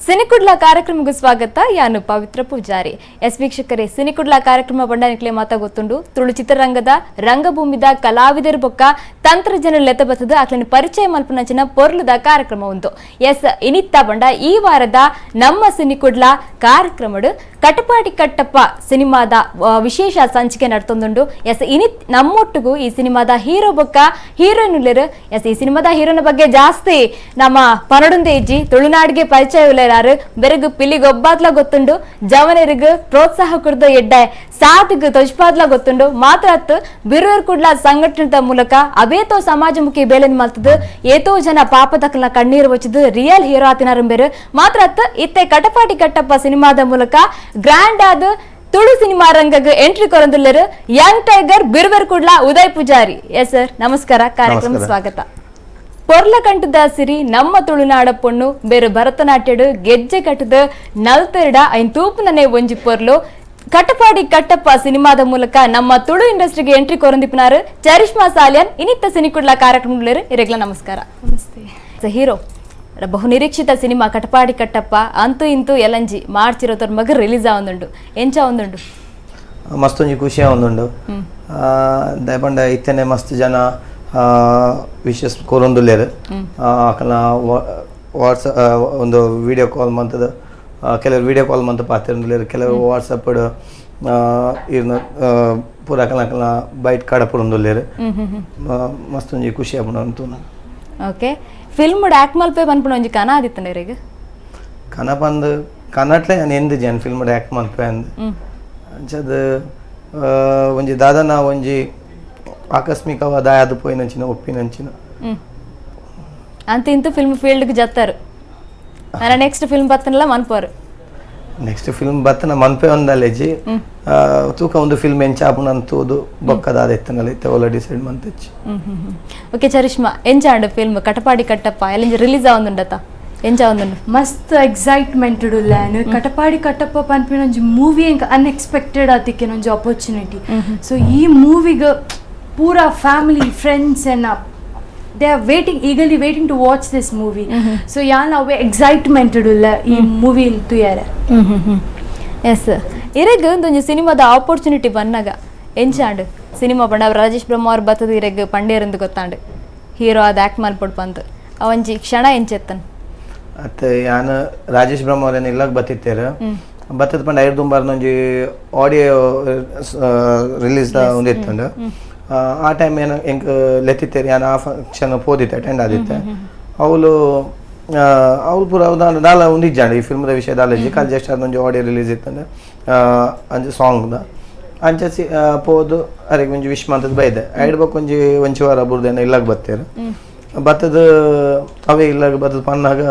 ಸಿನಿಕುಡ್ಲ ಕಾರ್ಯಕ್ರಮಕ್ಕೆ ಸ್ವಾಗತ. ಯಾನು ಪವಿತ್ರ ಪೂಜಾರಿ. ವೀಕ್ಷಕರೇ, ಸಿನಿಕುಡ್ಲ ಕಾರ್ಯಕ್ರಮ ಬಂಡನಿಕ್ಲೆ ಮಾತಾಗೊತ್ತುಂಡು ತುಳು ಚಿತ್ರರಂಗದ ರಂಗಭೂಮಿದ ಕಲಾವಿದರ ಬೊಕ್ಕ ತಂತ್ರಜ್ಞರ ಲೆತಬತ್ತದ ಅಕ್ಲನ ಪರಿಚಯ ಮಲ್ಪನಂಚಿನ ಪೊರ್ಲುದ ಕಾರ್ಯಕ್ರಮ ಉಂಟು. ಇನಿತ್ತ ಬಂಡ ಈ ವಾರದ ನಮ್ಮ ಸಿನಿಕುಡ್ಲ ಕಾರ್ಯಕ್ರಮಡು ಕಟಪಾಡಿ ಕಟ್ಟಪ್ಪ ಸಿನಿಮಾದ ವಿಶೇಷ ಸಂಚಿಕೆ ನಡ್ತೊಂದುಂಡು. ಇನಿತ್ ನಮ್ಮೊಟ್ಟಿಗೂ ಈ ಸಿನಿಮಾದ ಹೀರೋ ಬೊಕ್ಕ ಹೀರೋಯಿನ್ ಉಳ್ಳೇರು. ಈ ಸಿನಿಮಾದ ಹೀರೋನ ಬಗ್ಗೆ ಜಾಸ್ತಿ ನಮ್ಮ ಪನಡುಂದೆ ಇಜ್ಜಿ ತುಳುನಾಡಿಗೆ ಪರಿಚಯ ಉಳ್ಳೇರಾರು. ಬೆರಗು ಪಿಲಿಗೆ ಒಬ್ಬಾದ್ಲ ಗೊತ್ತುಂಡು, ಜವನರಿಗೂ ಪ್ರೋತ್ಸಾಹ ಕುಡ್ದು ಎಡ್ಡೆ ಸಾಧಿಗೂ ತೊಜ್ಪಾದ್ಲ ಗೊತ್ತುಂಡು. ಮಾತ್ರ ಬಿರುವೇರ್ ಕುಡ್ಲ ಸಂಘಟನೆದ ಮೂಲಕ ಅಬೇತೋ ಸಮಾಜಮುಖಿ ಬೇಳೆನ್ ಮಲ್ತದು ಏತೋ ಜನ ಪಾಪದಕಲ್ನ ಕಣ್ಣೀರು ವಚ್ಚದು ರಿಯಲ್ ಹೀರೋ ಆತಿನಾರಂಬೇರು. ಮಾತ್ರ ಇತ್ತೆ ಕಟಪಾಡಿ ಕಟ್ಟಪ್ಪ ಸಿನಿಮಾದ ಮೂಲಕ ಗ್ರ್ಯಾಂಡ್ ಆದ ತುಳು ಸಿನಿಮಾ ರಂಗಕ್ಕೆ ಎಂಟ್ರಿ ಕೊರಂದುಳ್ಳರು ಯಂಗ್ ಟೈಗರ್ ಬಿರುವೇರ್ ಕುಡ್ಲ ಉದಯ್ ಪೂಜಾರಿ. ಸರ್ ನಮಸ್ಕಾರ, ಕಾರ್ಯಕ್ರಮ ಸ್ವಾಗತ. ಪೊರ್ಲ ಕಂಟದ ಸಿರಿ ನಮ್ಮ ತುಳುನಾಡ ಪೊಣ್ಣು ಬೇರೆ ಭರತನಾಟ್ಯಡು ಗೆಜ್ಜೆ ಕಟ್ಟದ ನಲ್ತೆರಡ ಐನ್ ತೂಪುನನೆ ಒಂಜಿ ಪೊರ್ಲು ಕಟಪಾಡಿ ಕಟ್ಟಪ್ಪ ಸಿನಿಮಾದ ಮೂಲಕ ನಮ್ಮ ತುಳು ಇಂಡಸ್ಟ್ರಿಗೆ ಎಂಟ್ರಿ ಕೊರಂದಿಪ್ಪನಾರು ಚರಿಷ್ಮಾ ಸಾಲಿಯನ್ ಇನಿತ್ತ ಸಿನಿಕುಡ್ಲ ಕಾರ್ಯಕ್ರಮ ಇರೆಗ್ಲ ನಮಸ್ಕಾರ. ನಮಸ್ತೆ. ಹೀರೋ ಬಹು ನಿರೀಕ್ಷಿತ ಸಿನಿಮಾ ಕಟಪಾಡಿ ಕಟ್ಟಪ್ಪ ಅಂತೂ ಇಂತೂ ಎಲಂಜಿ ಮಾರ್ಚ್ 20 ಮಗ ರಿಲೀಸ್ ಆವೊಂದುಂಡು. ಎಂಚ ಒಂದುಂಡು ಮಸ್ತೊಂಜಿ ಖುಷಿ ಆವೊಂದುಂಡು. ದಯಪಂಡ ಇತ್ತನೆ ಮಸ್ತ್ ಜನ ವಿಶಸ್ ಕೊರೊಂದುಲ್ಲೇರು. ಅಕಲ್ನ ವಾಟ್ಸಪ್ ಒಂದು ವಿಡಿಯೋ ಕಾಲ್ ಮಂತದ ಕೆಲವರು ವಿಡಿಯೋ ಕಾಲ್ ಮಂತ ಪಾತಿರಂದುಲ್ಲೇರು, ಕೆಲವರು ವಾಟ್ಸಪ್ ಇರ್ನ ಪೂರ ಅಕಲ್ನ ಬೈಟ್ ಕಡಪುರಂದುಲ್ಲೇರು. ಮಸ್ತೊಂಜಿ ಖುಷಿ ಆಪುಂಡು ಅಂತೂ. ಓಕೆ, ಫಿಲ್ಮ್ ಆಕ್ಟ್ ಮಲ್ಪೆ ಬಂದ್ಪುಣ ಒಂಜಿ ಕನ ಆದಿತ್ತಂಡ ಇರೆಗ್ ಕನ ಪಂದ್ ಕನ್ನಟ್ಲೆ ನಾನು ಎಂದ್ ಜನ ಫಿಲ್ಮ್ ಆಕ್ಟ್ ಮಲ್ಪೆ ಅಂದ್ ಅಂಚದ ಒಂಜಿ ದಾದನ ಒಂಜಿ ಆಕಸ್ಮಿಕವಾದ ಅದು ಪೋಯಿನಂಚಿನ ಒಪ್ಪಿನಂಚಿನ ಅಂತ ಇಂತು ಫಿಲ್ಮ್ ಫೀಲ್ಡ್ ಜತ್ತಾರು. ನಾನು ನೆಕ್ಸ್ಟ್ ಫಿಲ್ಮ್ ಬತ್ತನಲ್ಲ ಮನ್ಪೋರು. ನೆಕ್ಸ್ಟ್ ಫಿಲ್ಮ್ ಬತ್ತನ ಮನ್ಪೆ ಒಂದಲ್ಲೆಜಿ ತೂಕ ಒಂದು ಫಿಲ್ಮ್ ಎಂಚಾಪುನ ಅಂತೂದು ಬೊಕ್ಕದಾದ ಎತ್ತನಲ್ಲ ಇತ್ತೆ ಒಲ ಡಿಸೈಡ್ ಮಂತೆಚ್ಚಿ. ಓಕೆ ಚರಿಷ್ಮಾ, ಎಂಚಾಂಡು ಫಿಲ್ಮ್ ಕಟಪಾಡಿ ಕಟ್ಟಪ್ಪ ಎಲ್ಲ ರಿಲೀಸ್ ಆವೊಂದುಂಡತ ಎಂಚ ಒಂದುಂಡು ಮಸ್ತ್ ಎಕ್ಸೈಟ್ಮೆಂಟೆಡ್ ಉಲ್ಲಾನು. ಕಟಪಾಡಿ ಕಟ್ಟಪ್ಪ ಪನ್ಪಿನ ಒಂಜಿ ಮೂವಿ ಎಂಕ ಅನ್ಎಕ್ಸ್ಪೆಕ್ಟೆಡ್ ಆತಿಕ್ಕೆ ಒಂಜಿ ಆಪರ್ಚುನಿಟಿ. ಸೊ ಈ ಮೂವಿಗೆ ಪೂರಾ family friends and they are eagerly waiting to watch this movie. So yaal now excited ulla ee movie intu yare. Yes irege ondu ಸಿನಿಮಾದ ಆಪರ್ಚುನಿಟಿ ಬಂದಾಗ ಎಂಚಾಂಡು ಸಿನಿಮಾ ಬಂಡ ರಾಜೇಶ್ ಬ್ರಹ್ಮ ಅವ್ರ ಬತ್ತದ ಇರೆಗೆ ಪಂಡೇರಂದು ಗೊತ್ತಾಂಡು ಹೀರೋ ಆದ ಆಕ್ಟ್ ಮಾಡ್ಪಡ್ ಬಂತು ಅವಂಜಿ ಕ್ಷಣ ಎಂಚೆತ್ತನ್ ಅತ್ತೆ ಯಾನ ರಾಜೇಶ್ ಬ್ರಹ್ಮ ಅವರೇನು ಇಲ್ಲಾಗ ಬತ್ತಿತ್ತೇರು ಬತ್ತದ ಪಂಡ ಐದು ದುಂಬಾರ್ನ ಒಂಜಿ ಆಡಿಯೋ ರಿಲೀಸ್ ಒಂದಿತ್ತುಂಡು. ಆ ಟೈಮ್ ಏನು ಹೆಂಗೆ ಲೆತ್ತಿತ್ತೇರಿ ನಾನು ಆ ಫಂಕ್ಷನ್ ಹೋದಿತ್ತೆ ಅಟೆಂಡ್ ಆದಿತ್ತೆ. ಅವಳು ಪೂರ ದಾಲ ಒಂದಿಜ್ಜಾಂಡು ಈ ಫಿಲ್ಮ್ದ ವಿಷಯ ದಾಲಜಿ ಕಾಲ್ ಜಸ್ಟ್ ಅದೊಂದು ಆಡಿಯೋ ರಿಲೀಸ್ ಇತ್ತಂದ್ರೆ ಅಂಜು ಸಾಂಗ್ದ ಅಂಚಿ ಪೋದು ಅರೆಗೆ ಒಂಜಿ ವಿಶ್ ಮಂತದ್ದು ಬೈದೆ ಐಡ್ಬೇಕು ಒಂಜಿ ವಾರ ಬುರ್ದೇನ ಇಲ್ಲಾಗ ಬತ್ತೇರು ಬತ್ತದ ಅವೇ ಇಲ್ಲಾಗ ಬತ್ತದ ಪನ್ನಾಗ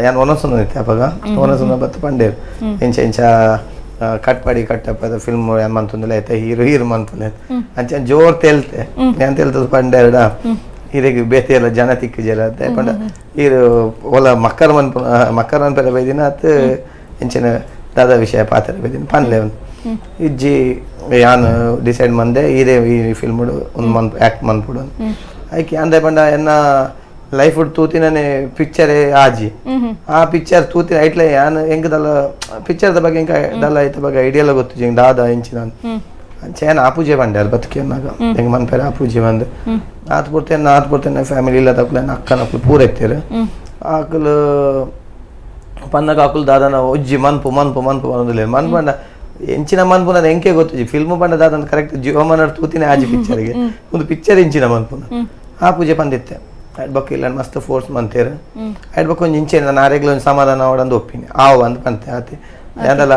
ಏನು ಒನಸೊಂದ ಇತ್ತೆ ಅಪ್ಪಾಗ ಒನಸೊಂದ ಬತ್ತ ಪಂಡೇರು ಎಂಚ ಕಟ್ಪಾಡಿ ಕಟ್ಟಪ್ಪ ಫಿಲ್ಮ್ ಏನ್ ಮಂತಂದಿಲ್ಲ ಆಯ್ತಾ ಹೀರೋ ಮಂತಂದ ಅಂಚ ಜೋರ್ ತೇಲ್ತೆ ಏನ್ ತೇಲ್ತದ ಪಂಡೇರಡ ಹೀರಿಗೆ ಬೇತೆ ಎಲ್ಲ ಜನ ತಿಕ್ಕ ಜಲ ಪಂಡ ಹೀರೋ ಒಲ ಮಕ್ಕರ್ ಮನ್ಪೆರ ಬೈದಿನ ಅತ್ ಎಂಚಿನ ದಾದ ವಿಷಯ ಪಾತ್ರ ಬೈದಿನ ಪನ್ಲೆ ಇಜ್ಜಿ ಯಾನ್ ಡಿಸೈಡ್ ಮಂದೆ ಇದೇ ಈ ಫಿಲ್ಮ್ ಒಂದು ಮಂತ್ ಆಕ್ಟ್ ಮನ್ಪುಡು ಆಯ್ಕೆ ಅಂದೆ ಪಂಡ ಎನ್ನ ಲೈಫ್ ತೂತಿನೇ ಪಿಕ್ಚರ್ ಆಜಿ ಆ ಪಿಕ್ಚರ್ ತೂತಿನ ಐಟ್ಲೆ ಯಾನ್ ಹೆಂಗದಲ್ಲ ಪಿಕ್ಚರ್ದ ಬಗ್ಗೆ ಹೆಂಗ ದಲ್ಲ ಐತ ಬಗ್ಗೆ ಐಡಿಯಲ್ಲ ಗೊತ್ತು ಹಿಂಗೆ ದಾದ ಇಂಚಿನ ಅಂಚೇನ ಆಪೂಜೆ ಬಂಡೆ ಅಲ್ಲಿ ಬದುಕಿಯನ್ನಾಗ ಹೆಂಗೆ ಮನ್ಪೇರ ಆಪೂಜೆ ಬಂದು ಆತ್ ಪುರ್ತೇನೆ ಫ್ಯಾಮಿಲಿ ಇಲ್ಲ ತಕ್ಕಲ ಅಕ್ಕನ ಅಕ್ಕಲು ಪೂರ ಎತ್ತೇರು ಆಕಲು ಪನ್ನಗ ಆಕಲು ದಾದನ ಒಜ್ಜಿ ಮನ್ಪು ಅನ್ನೋದಿಲ್ಲ ಮನ್ಪಂಡ ಎಂಚಿನ ಮನ್ಪುನ ಹೆಂಗೆ ಗೊತ್ತು ಫಿಲ್ಮ್ ಬಂಡ ದಾದ ಕರೆಕ್ಟ್ ಜೀವಮನ ತೂತಿನೇ ಆಜಿ ಪಿಕ್ಚರ್ಗೆ ಒಂದು ಪಿಕ್ಚರ್ ಇಂಚಿನ ಮನ್ಪುನ ಆ ಪೂಜೆ ಬಂದಿತ್ತೆ ಆಡ್ಬೇಕು ಇಲ್ಲ ಮಸ್ತ್ ಫೋರ್ಸ್ ಮಂತೇರು ಆಡ್ಬೇಕು ಒಂದು ಇಂಚೆ ನಾನು ಆರೆಗ್ಲ ಒಂದು ಸಮಾಧಾನ ಅವಡಂದು ಒಪ್ಪಿನಿ ಆವು ಅಂದ್ ಬಂತೆ ಆತಿ ಅದಲ್ಲ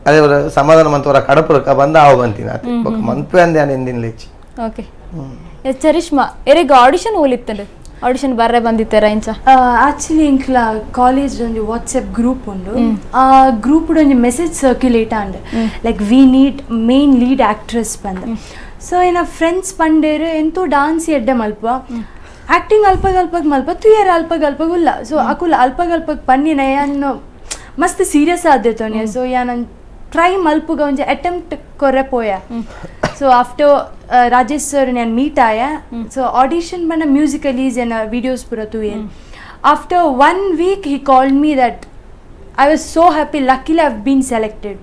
ಅದೇ ಸಮಾಧಾನ ಮಂತವರ ಕಡಪುರಕ್ಕ ಬಂದ ಆವು ಬಂತೀನಿ ಆತಿ ಮಂತ್ವೆ ಅಂದೆ ನಾನು ಎಂದಿನ ಲೆಚ್ಚಿ. ಓಕೆ ಚರಿಷ್ಮಾ ಎರಿಗೆ ಆಡಿಷನ್ ಹೋಲಿತ್ತಂಡು ಆಡಿಷನ್ ಬರ್ರೆ ಬಂದಿತ್ತಾರ ಇಂಚ ಆಕ್ಚುಲಿ ಇಂಕ್ಲ ಕಾಲೇಜ್ ಒಂದು ವಾಟ್ಸಪ್ ಗ್ರೂಪ್ ಉಂಡು. ಆ ಗ್ರೂಪ್ ಒಂದು message circulate and like we need main lead actress ಬಂದ. ಸೊ ಏನ ಫ್ರೆಂಡ್ಸ್ ಪಂಡೇರು ಎಂತೂ ಡಾನ್ಸ್ ಎಡ್ಡೆ ಮಲ್ಪ ಆಕ್ಟಿಂಗ್ ಅಲ್ಪಗ್ ಮಲ್ಪ ತುಯರ್ ಅಲ್ಪಗ್ ಉಲ್ಲ. ಸೊ ಅಕುಲ್ ಅಲ್ಪಗ್ ಪನ್ನಿನ ಯಾನು ಮಸ್ತ್ ಸೀರಿಯಸ್ ಆದಿತ್ತೋನೆ. ಸೊ ಯಾನ್ ಟ್ರೈ ಮಲ್ಪುಗ ಒಂಜಿ ಅಟೆಂಪ್ಟ್ ಕೊರ್ರೆ ಪೋಯ. ಸೊ ಆಫ್ಟರ್ ರಾಜೇಶ್ ಸರ್ ನಾನು ಮೀಟ್ ಆಯ. ಸೊ ಆಡಿಷನ್ ಬಂದ ಮ್ಯೂಸಿಕಲೀಸ್ ಏನ ವಿಡಿಯೋಸ್ ಪುರ ತುಯೇನ್. After 1 week he called me that I was so happy, luckily I've been selected.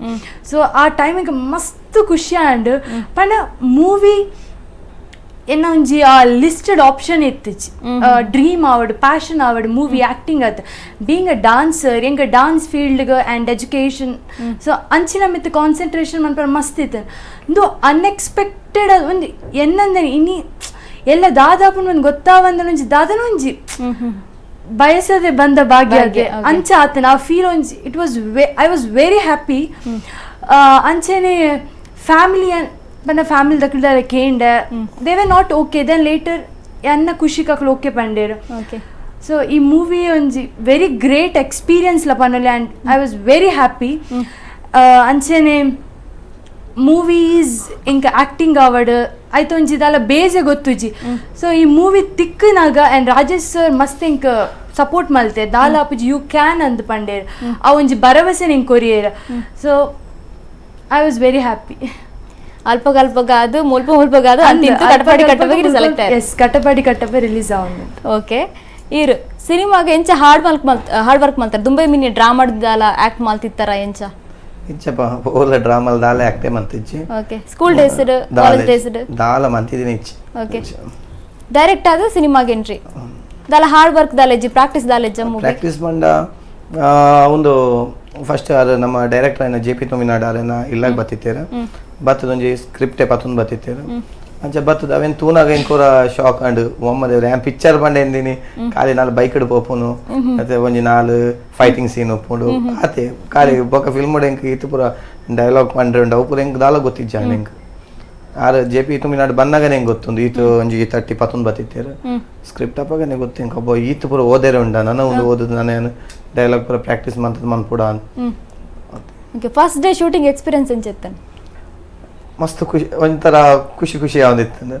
So ಆ ಟೈಮಿಗೆ ಮಸ್ತ್ ಖುಷಿ ಆಂಡ್ ಪಂಡ ಮೂವಿ ಎನ್ನ ಒಂಜಿ ಆ ಲಿಸ್ಟೆಡ್ ಆಪ್ಷನ್ ಇತ್ತಿಜಿ ಡ್ರೀಮ್ ಆವಡ್ ಪ್ಯಾಷನ್ ಆವಡ್ ಮೂವಿ ಆಕ್ಟಿಂಗ್ ಅತ್ ಬೀಂಗ್ ಅ ಡಾನ್ಸರ್ ಎಂಗ ಡಾನ್ಸ್ ಫೀಲ್ಡ್ಗೆ ಆ್ಯಂಡ್ ಎಜುಕೇಷನ್ ಸೊ ಅಂಚಿನ ಮಿತ್ತು ಕಾನ್ಸಂಟ್ರೇಷನ್ ಮನ್ಪರ ಮಸ್ತ್ ಇತ್ತು ಒಂದು ಅನ್ಎಕ್ಸ್ಪೆಕ್ಟೆಡ್ ಒಂದು ಎನ್ನಂದ್ರೆ ಇನ್ನಿ ಎಲ್ಲ ದಾದಾಪನ್ ಒಂದು ಗೊತ್ತಾವಂದ ಒಂಜಿ ದಾದನ ಒಂಜಿ ಬಯಸದೆ ಬಂದ ಭಾಗ್ಯ ಅಂಚ ಆತನ ಆ ಫೀಲ್ ಒಂಜಿ it was I was very happy ಅಂಚೆನೆ ಫ್ಯಾಮಿಲಿ ಬಂದ ಫ್ಯಾಮಿಲಿ ದಕ್ಕಲ್ದಾರೆ ಕೇಂಡ they were not okay then later ಎನ್ನ ಖುಷಿ ಕಕ್ಲು ಓಕೆ ಪಂಡೇರು ಸೊ ಈ ಮೂವಿ ಒಂಜಿ ವೆರಿ ಗ್ರೇಟ್ ಎಕ್ಸ್ಪೀರಿಯನ್ಸ್ ಲ ಪನ್ನೊಲಿ and I was very happy ಅಂಚೆನೆ ಮೂವೀಸ್ ಇಂಕ ಆಕ್ಟಿಂಗ್ ಆವಡ್ ಆಯ್ತು ಒಂಜಿ ದಾಲ ಬೇಜೆ ಗೊತ್ತುಜಿ ಸೊ ಈ ಮೂವಿ ತಿಕ್ಕನಾಗ ಆ್ಯಂಡ್ ರಾಜೇಶ್ ಸರ್ ಮಸ್ತ್ ಇಂಕ ಸಪೋರ್ಟ್ ಮಲ್ತೆ ದಾಲ ಅಪ್ಪುಜಿ ಯು ಕ್ಯಾನ್ ಅಂದ್ ಪಂಡೇರ್ ಆ ಒಂಜಿ ಭರವಸೆ ನಿಂಗೆ ಕೊರಿಯೇರ so I was very happy ಅಲ್ಪಗಲ್ಪಗಾದು ಮುಲ್ಪಗಾದು ಅಂತಿಂತು ಕಟಪಾಡಿ ಕಟ್ಟಬಗೆ ಸೆಲೆಕ್ಟ್ ಆಯ್ತು ಎಸ್ ಕಟಪಾಡಿ ಕಟ್ಟಬೆ ರಿಲೀಸ್ ಆವೊಂದು ಓಕೆ ಇರು ಸಿನಿಮಾಗೆ ಎಂಚ ಹಾರ್ಡ್ ವರ್ಕ್ ಮಾಡ್ತಾರೆ ದುಂಬೈ ಮಿನಿ ಡ್ರಾಮಾಡ್ದಾಲ ಆಕ್ಟ್ ಮಾಡ್ತಿತ್ತಾರ ಎಂಚ ಇಚ್ಚಪ್ಪ ಓಲ ಡ್ರಾಮಲ್ ದಾಲ ಆಕ್ಟೇ ಮಂತಿಚ್ಚಿ okay school days college days ದಾಲ ಮಂತಿದಿನಿ ಇಚ್ಚಿ ಓಕೆ ಡೈರೆಕ್ಟ್ ಆದ ಸಿನಿಮಾಗೆ ಎಂಟ್ರಿ ದಾಲ ಹಾರ್ಡ್ ವರ್ಕ್ ದಾಲೆಜ್ಜಿ ಪ್ರಾಕ್ಟೀಸ್ ದಾಲೆಜ್ಜ ಮೂವಿ ಪ್ರಾಕ್ಟೀಸ್ ಮಂಡ ಒಂದು ಫಸ್ಟ್ ಅದು ನಮ್ಮ ಡೈರೆಕ್ಟರ್ ಆಯ್ನ JP ತುಮಿನಾಡ್ ಆರೇನ ಇಲ್ಲಾಗ ಬತ್ತಿತ್ತೇರ ಬತ್ತದೊಂಜಿ ಸ್ಕ್ರಿಪ್ಟೇ ಪತ್ತೊಂದು ಬತ್ತಿತ್ತೇರ ಅಂಚ ಬತ್ತದ ಅವೇನ್ ತೂನಾಗ ಎಂಕೂರ ಶಾಕ್ ಅಂಡ್ ಒಮ್ಮದೇವ್ರ ಏನ್ ಪಿಕ್ಚರ್ ಬಂಡೆ ಎಂದಿನಿ ಖಾಲಿ ನಾಲ್ ಬೈಕ್ ಇಡ್ ಪೋಪುನು ಮತ್ತೆ ಒಂಜಿ ನಾಲ್ ಫೈಟಿಂಗ್ ಸೀನ್ ಒಪ್ಪುಂಡು ಆತೆ ಖಾಲಿ ಬೊಕ ಫಿಲ್ಮ್ ಎಂಕ್ ಇತ್ತು ಪೂರ ಡೈಲಾಗ್ ಪಂಡ್ರೆ ಉಂಡು ಅವು ಪೂರ ಎಂಕ್ ದಾಲ ಗೊತ್ತಿಜ್ಜ ಎಂಕ್ ಆರು JP ತುಮಿನಾಡ್ ಬಂದಾಗನೇ ಹೆಂಗೆ ಗೊತ್ತುಂಡು ಈತು ಒಂಜಿ 30 ಪತ್ತೊಂದು ಬತ್ತಿತ್ತೇರು ಸ್ಕ್ರಿಪ್ಟ್ ಅಪ್ಪಾಗನೇ ಗೊತ್ತು ಹೆಂಗೆ ಒಬ್ಬ ಈತು ಪೂರ ಓದೇರೆ ಉಂಡ ನನ್ನ ಒಂದು ಓದುದು ನಾನೇನು ಡೈಲಾಗ್ ಪೂರ ಪ್ರಾಕ್ಟೀಸ್ ಮಾಡ್ತದ ಮನ್ಪುಡ ಅಂತ okay first day shooting experience ಎಂಚೆತ್ತನ್ ಮಸ್ತ್ ಖುಷಿ ಒಂಥರ ಖುಷಿ ಯಾವಂದಿತ್ತು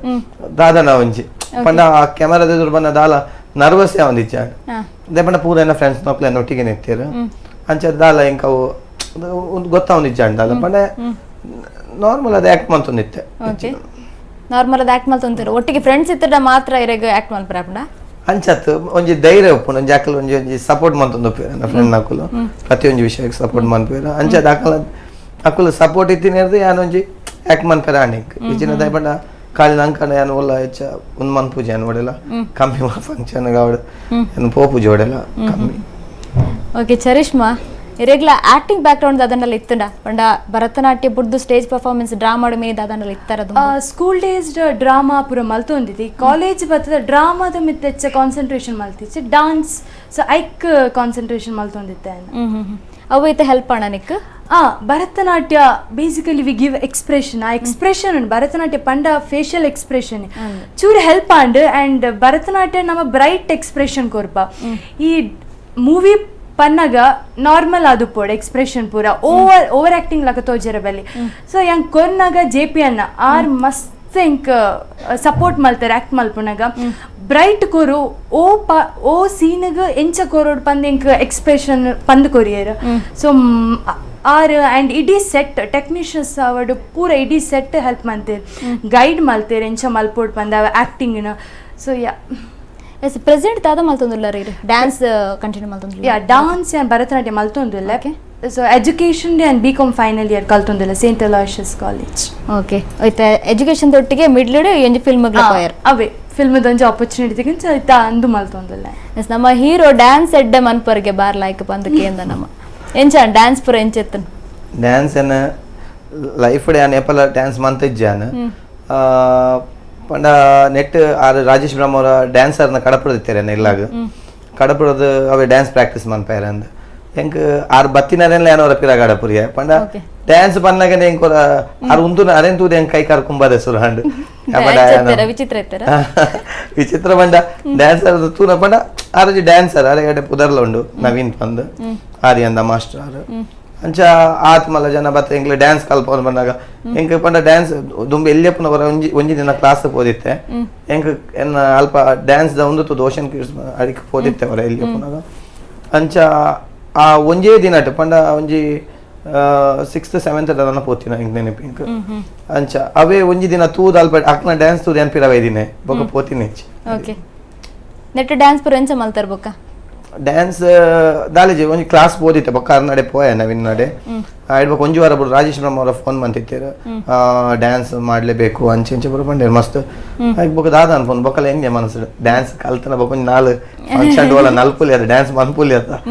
ದಾದನ ಒಂಜಿ ಪಂಡ ಆ ಕ್ಯಾಮರಾದ ಎದುರು ಬಂದ ದಾಲ ನರ್ವಸ್ ಯಾವಂದಿಚ್ಚ ಅದೇ ಪಂಡ ಪೂರ ಏನ ಫ್ರೆಂಡ್ಸ್ ನೊಕ್ಲೇನ ಒಟ್ಟಿಗೆ ನಿಂತಿರು ಅಂಚ ದಾಲ ಇಂಕ ಒಂದು ಗೊತ್ತಾವಂದಿಚ್ಚ ದಾಲ ಪಂಡ ನಾರ್ಮಲ್ ಅದು ಆಕ್ಟ್ ಮಾಡ್ತೊಂದಿತ್ತೆ ಓಕೆ ನಾರ್ಮಲ್ ಅದು ಆಕ್ಟ್ ಮಾಡ್ತೊಂತಿರು ಒಟ್ಟಿಗೆ ಫ್ರೆಂಡ್ಸ್ ಇತ್ತಡ ಮಾತ್ರ ಇರೆಗ ಆಕ್ಟ್ ಮಾಡ್ಪರ ಪಂಡ ಅಂಚತ್ತು ಒಂಜಿ ಧೈರ್ಯ ಒಪ್ಪುಂಡು ಒಂಜಿ ಅಕ್ಕಲು ಒಂಜಿ ಸಪೋರ್ಟ್ ಮಂತೊಂದು ಒಪ್ಪಿರ ನನ್ನ ಫ್ರೆಂಡ್ ನಕುಲು ಪ್ರತಿಯೊಂದು ವಿಷಯಕ್ಕೆ ಸಪೋರ್ಟ್ ಮನ್ಪೇರ ಅಂಚದ ಅಕ್ಕಲು ಸಪೋರ್ಟ್ ಇತ್ತಿನೇರ್ದು ಯಾನೊಂಜಿ ಆಕ್ಟ್ ಮನ್ಪೇರ ಆಣಿಕ್ ಇಚ್ಚಿನ ದಯಪಂಡ ಖಾಲಿ ನಂಕಂಡ ಯಾನು ಒಲ್ಲ ಹೆಚ್ಚ ಒಂದು ಮಂತ್ ಪೂಜೆ ಏನು ಹೊಡೆಲ್ಲ ಕಮ್ಮಿ ಫಂಕ್ಷನ್ ಆವಡು ಏನು ಪೋ ಪೂಜೆ ಹೊಡೆಲ್ಲ ಕಮ್ಮಿ ಓಕೆ ಚರಿಷ್ಮಾ ಇರೆಗ್ಲ ಆಕ್ಟಿಂಗ್ ಬ್ಯಾಕ್ ಗ್ರೌಂಡ್ ದಾದನಲ್ಲ ಇತ್ತುಂಡ ಪಂಡ ಭರತನಾಟ್ಯ ಬುಡ್ದು ಸ್ಟೇಜ್ ಪರ್ಫಾರ್ಮೆನ್ಸ್ ಡ್ರಾಮಾ ಮೇ ದಾದನಲ್ಲ ಇತ್ತರದು ಸ್ಕೂಲ್ ಡೇಸ್ ಡ್ರಾಮಾ ಪೂರ ಮಲ್ತೊಂದಿದ್ದಿ ಕಾಲೇಜ್ ಬತ್ತದ ಡ್ರಾಮಾದ ಮಿತ್ತ ಹೆಚ್ಚ ಕಾನ್ಸಂಟ್ರೇಷನ್ ಮಲ್ತಿಚ್ಚಿ ಡಾನ್ಸ್ ಸೊ ಐಕ್ ಕಾನ್ಸಂಟ್ರೇಷನ್ ಮಲ್ತೊಂದಿತ್ತೆ ಅವು ಐತೆ ಹೆಲ್ಪ್ ಅಣ್ಣ ನಿಕ್ Bharatanatya basically we give expression ಆ ಎಕ್ಸ್ಪ್ರೆಷನ್ ಉಂಡು ಭರತನಾಟ್ಯ ಪಂಡ ಫೇಶಿಯಲ್ ಎಕ್ಸ್ಪ್ರೆಷನ್ ಚೂರು ಹೆಲ್ಪ್ ಆಂಡ್ ಆ್ಯಂಡ್ ಭರತನಾಟ್ಯ ನಮ್ಮ ಬ್ರೈಟ್ ಎಕ್ಸ್ಪ್ರೆಷನ್ ಕೊರ್ಪ ಈ ಮೂವಿ ಪನ್ನಗ ನಾರ್ಮಲ್ ಅದು ಪೋಡ್ ಎಕ್ಸ್ಪ್ರೆಷನ್ ಪೂರ ಓವರ್ ಆಕ್ಟಿಂಗ್ ಲಕ ತೋಜರ ಬಲ್ಲಿ ಸೊ ಯಂಗ್ ಕೊರ್ನಾಗ JP ಅನ್ನ ಆರ್ ಮಸ್ತ್ ಇಂಕ್ ಸಪೋರ್ಟ್ ಮಲ್ತಾರೆ ಆಕ್ಟ್ ಮಲ್ಪುನಾಗ ಬ್ರೈಟ್ ಕೊರು ಓ ಸೀನ್ಗ ಎಂಚ ಕೊರೋಡ್ ಪಂದ್ ಇಂಕ್ ಎಕ್ಸ್ಪ್ರೆಷನ್ ಪಂದ್ ಕೊರಿಯರ್ ಸೊ ಆರ್ ಆ್ಯಂಡ್ ಇಡೀ ಸೆಟ್ ಟೆಕ್ನಿಷಿಯನ್ಸ್ ಅವಡು ಪೂರ ಇಡೀ ಸೆಟ್ ಹೆಲ್ಪ್ ಮಾಡ್ತೇವೆ ಗೈಡ್ ಮಲ್ತೇವೆ ಎಂಚ ಮಲ್ಪೋಡ್ ಪಂದ ಆಕ್ಟಿಂಗಿನ ಸೊ ಯಾ ಎಸ್ ಪ್ರೆಸೆಂಟ್ ದಾದ ಮಲ್ತೊಂದುಲ್ಲ ರೀ ಡ್ಯಾನ್ಸ್ ಕಂಟಿನ್ಯೂ ಮಲ್ತೊಂದು ಯಾ ಡಾನ್ಸ್ ಆ್ಯಂಡ್ ಭರತನಾಟ್ಯ ಮಲ್ತೊಂದಿಲ್ಲ so education and BCom final year ಕಲ್ತೊಂದಿಲ್ಲ Saint ಅಲಾಷಿಯಸ್ college okay ಆಯ್ತಾ ಎಜುಕೇಷನ್ ತೊಟ್ಟಿಗೆ ಮಿಡ್ಲಿಡ್ ಎಂಜಿ ಫಿಲ್ಮ್ ಅವೇ ಫಿಲ್ಮದೊಂದು ಆಪರ್ಚುನಿಟಿ ತೆಗಿಂಚ ಆಯ್ತಾ ಅಂದು ಮಲ್ತೊಂದಿಲ್ಲ ಎಸ್ ನಮ್ಮ ಹೀರೋ ಡ್ಯಾನ್ಸ್ ಎಡ್ಡೆ ಮನ್ಪರ್ಗೆ ಬಾರ್ಲಾಯ್ಕ ಬಂದಕ್ಕೆ ಅಂದ ನಮ್ಮ ಎಂಚ ಡ್ಯಾನ್ಸ್ ಪೂರ ಎಂಚೆತ್ತನ್ ಡ್ಯಾನ್ಸ್ ಏನ ಲೈಫ್ ಡೇ ಏಪಲ ಡ್ಯಾನ್ಸ್ ಮಂತಿಜ್ಜಾನ ಪಂಡ ನೆಟ್ ಆರು ರಾಜೇಶ್ ಬ್ರಹ್ಮ ಅವರ ಡ್ಯಾನ್ಸರ್ನ ಕಡಪುರದಿತ್ತೇರೆ ಇಲ್ಲಾಗ ಕಡಪುರದ ಅವೇ ಡ್ಯಾನ್ಸ್ ಪ್ರಾಕ್ಟೀಸ್ ಮನ್ಪೇರ ಅಂದ ಹೆಂಗ್ ಆರು ಬತ್ತಿನರೆಲ್ಲ ಏನೋ ರಪಿರ ಕಡಪುರಿಯ ಪಂಡ ಡ್ಯಾನ್ಸ್ ಪನ್ನಾಗನೆ ಹೆಂಗ್ ಆರು ಉಂದು ಅರೆಂತೂ ಹೆಂಗ್ ಕೈ ಕರ್ಕೊಂಬಾರೆ ಸುರ ಹಂಡ್ ವಿಚಿತ್ರ ಪಂಡ ಡ್ಯಾನ್ಸರ್ ತೂನ ಪಂಡ ಆರು ಡ್ಯಾನ್ಸರ್ ಅರೆ ಪುದರ್ಲ ಉಂಡು ನವೀನ್ ಪಂದ್ ಆರ್ಯಂದ ಮಾಸ್ಟರ್ ಆರು ಅಂಚ ಆತ್ಮಲ ಜನ ಬತ್ತ ಎಂಕ್ಲೆ ಡ್ಯಾನ್ಸ್ ಕಲ್ಪವನ್ ಬಂದಾಗ ಎಂಕ್ ಪಂಡ ಡ್ಯಾನ್ಸ್ ದುಂಬೆ ಎಲ್ಲಿಯಪ್ಪನ ಬರ ಒಂಜಿ ದಿನ ಕ್ಲಾಸ್ ಪೋದಿತ್ತೆ ಎಂಕ್ ಎನ್ನ ಅಲ್ಪ ಡ್ಯಾನ್ಸ್ ದ ಒಂದು ದೋಷನ್ ಕಿಡ್ಸ್ ಅಡಿಕೆ ಪೋದಿತ್ತೆ ಅವರ ಎಲ್ಲಿಯಪ್ಪನಾಗ ಅಂಚ ಆ ಒಂಜೇ ದಿನ ಪಂಡ ಒಂಜಿ 6th 7th ಅದನ್ನ ಪೋತಿನ ಹಿಂಗ್ ನೆನಪಿಂಕ್ ಅಂಚ ಅವೇ ಒಂಜಿ ದಿನ ತೂದ ಅಲ್ಪ ಅಕ್ನ ಡ್ಯಾನ್ಸ್ ತೂದ ನೆನಪಿರವೇ ದಿನ ಬೊಕ ಪೋತಿನ ಹೆಚ್ಚಿ ಓಕೆ ನೆಟ್ ಡ್ಯಾನ್ಸ್ ಪುರ ಎಂಚ ಮಲ್ತಾರ ಬೊಕ ಡ್ಯಾನ್ಸ್ ದಾಲೇಜಿ ಒಂಜಿ ಕ್ಲಾಸ್ ಓದಿತ್ತೆ ಬೊಕ್ಕ ನಡೆ ಪೋಯ ನವೀನ್ ನಡೆ ಆಯ್ಡ್ಬೇಕು ಒಂಜಿ ವಾರ ಬಿಡು ರಾಜೇಶ್ ಬ್ರಹ್ಮ ಅವರ ಫೋನ್ ಬಂತಿತ್ತೇರು ಡ್ಯಾನ್ಸ್ ಮಾಡ್ಲೇಬೇಕು ಅಂಚೆ ಇಂಚೆ ಬರೋ ಬಂಡೇರು ಮಸ್ತ್ ಆಯ್ಕೆ ದಾದ ಅನ್ಫೋನ್ ಬೊಕ್ಕಲ್ಲ ಹೆಂಗೆ ಮನಸ್ಸು ಡ್ಯಾನ್ಸ್ ಕಲ್ತನ ಬೊಕೊಂಜಿ ನಾಲ್ ಫಂಕ್ಷನ್ ಒಳ ನಲ್ಪುಲಿ ಅದ ಡ್ಯಾನ್ಸ್ ಮನ್ಪುಲಿ ಅತ್ತ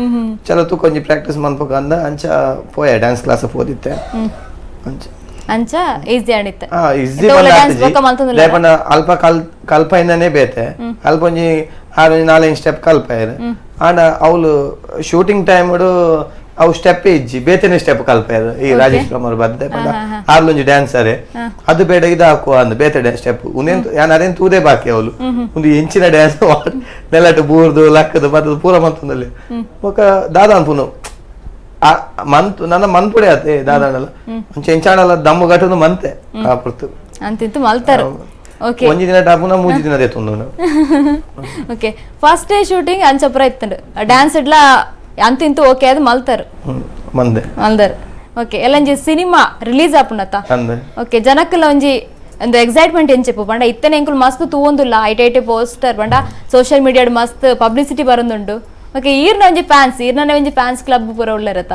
ಚಲೋ ತು ಕೊಂಚ ಪ್ರಾಕ್ಟೀಸ್ ಮನ್ಪಕ ಅಂದ ಅಂಚ ಪೋಯ ಡ್ಯಾನ್ಸ್ ಕ್ಲಾಸ್ ಓದಿತ್ತೆ ಅಂಚ ಈಸಿ ಆಣಿತ್ತೆ ಈಸಿ ಲೇಪಂಡ ಅಲ್ಪ ಕಲ್ಪಯಿಂದನೇ ಬೇತೆ ಅಲ್ಪ ಒಂಜಿ 6-4 ಸ್ಟೆಪ್ ಕಲ್ಪಾಯರು ಆಂಡ ಅವಳು ಶೂಟಿಂಗ್ ಟೈಮ್ ಅವು ಸ್ಟೆಪ್ ಇಜ್ಜಿ ಬೇತೆನೆ ಸ್ಟೆಪ್ ಕಲ್ಪಾಯರು ಈ ರಾಜೇಶ್ ಬ್ರಹ್ಮ ಅವ್ರು ಬದ್ದೆ ಆರ್ಲೊಂಜಿ ಡ್ಯಾನ್ಸರೇ ಅದು ಬೇಡ ಇದು ಹಾಕುವ ಅಂದ ಬೇತೆ ಸ್ಟೆಪ್ ಉನೇನ್ ಅದೇನು ತೂದೇ ಬಾಕಿ ಅವಳು ಒಂದು ಎಂಚಿನ ಡ್ಯಾನ್ಸ್ ನೆಲಟ್ಟು ಬೂರ್ದು ಲಕ್ಕದು ಬದ್ದು ಪೂರ ಮಂತಂದಲ್ಲಿ ఒక దాదా అనుకున్నావు మంతు నన్న మంతుడే అతే దాదాడల చెంచాడల దమ్ము గట్టును మంతే కాపుర్తు అంతింతు మల్తారు ఓకే ಒಂಜಿ ದಿನ ಟಾಪುನ ಮೂಜಿ ದಿನ ದೇತುಂಡು ಓಕೆ ಫಸ್ಟ್ ಡೇ ಶೂಟಿಂಗ್ ಅಂಚಪ್ರ ಇತ್ತಂಡು ಡ್ಯಾನ್ಸ್ ಇಡ್ಲ ಅಂತಿಂತು ಓಕೆ ಅದು ಮಲ್ತಾರು ಮಂದೆ ಮಲ್ದಾರು ಓಕೆ ಎಲ್ಲಂಜಿ ಸಿನಿಮಾ ರಿಲೀಸ್ ಆಪುನತ ಓಕೆ ಜನಕ್ಕಲ್ಲ ಒಂಜಿ ಒಂದು ಎಕ್ಸೈಟ್ಮೆಂಟ್ ಏನ್ చెప్పు ಬಂಡ ಇತ್ತನೆ ಎಂಕುಲು ಮಸ್ತ್ ತೂವೊಂದುಲ್ಲ ಐಟೈಟೆ ಪೋಸ್ಟರ್ ಬಂಡ ಸೋಷಿಯಲ್ ಮೀಡಿಯಾಡ್ ಮಸ್ತ್ ಪಬ್ಲಿಸಿಟಿ ಬರೊಂದುಂಡು ಓಕೆ ಈರ್ನ ಒಂಜಿ ಫ್ಯಾನ್ಸ್ ಕ್ಲಬ್ ಪೂರ ಉಳ್ಳರತ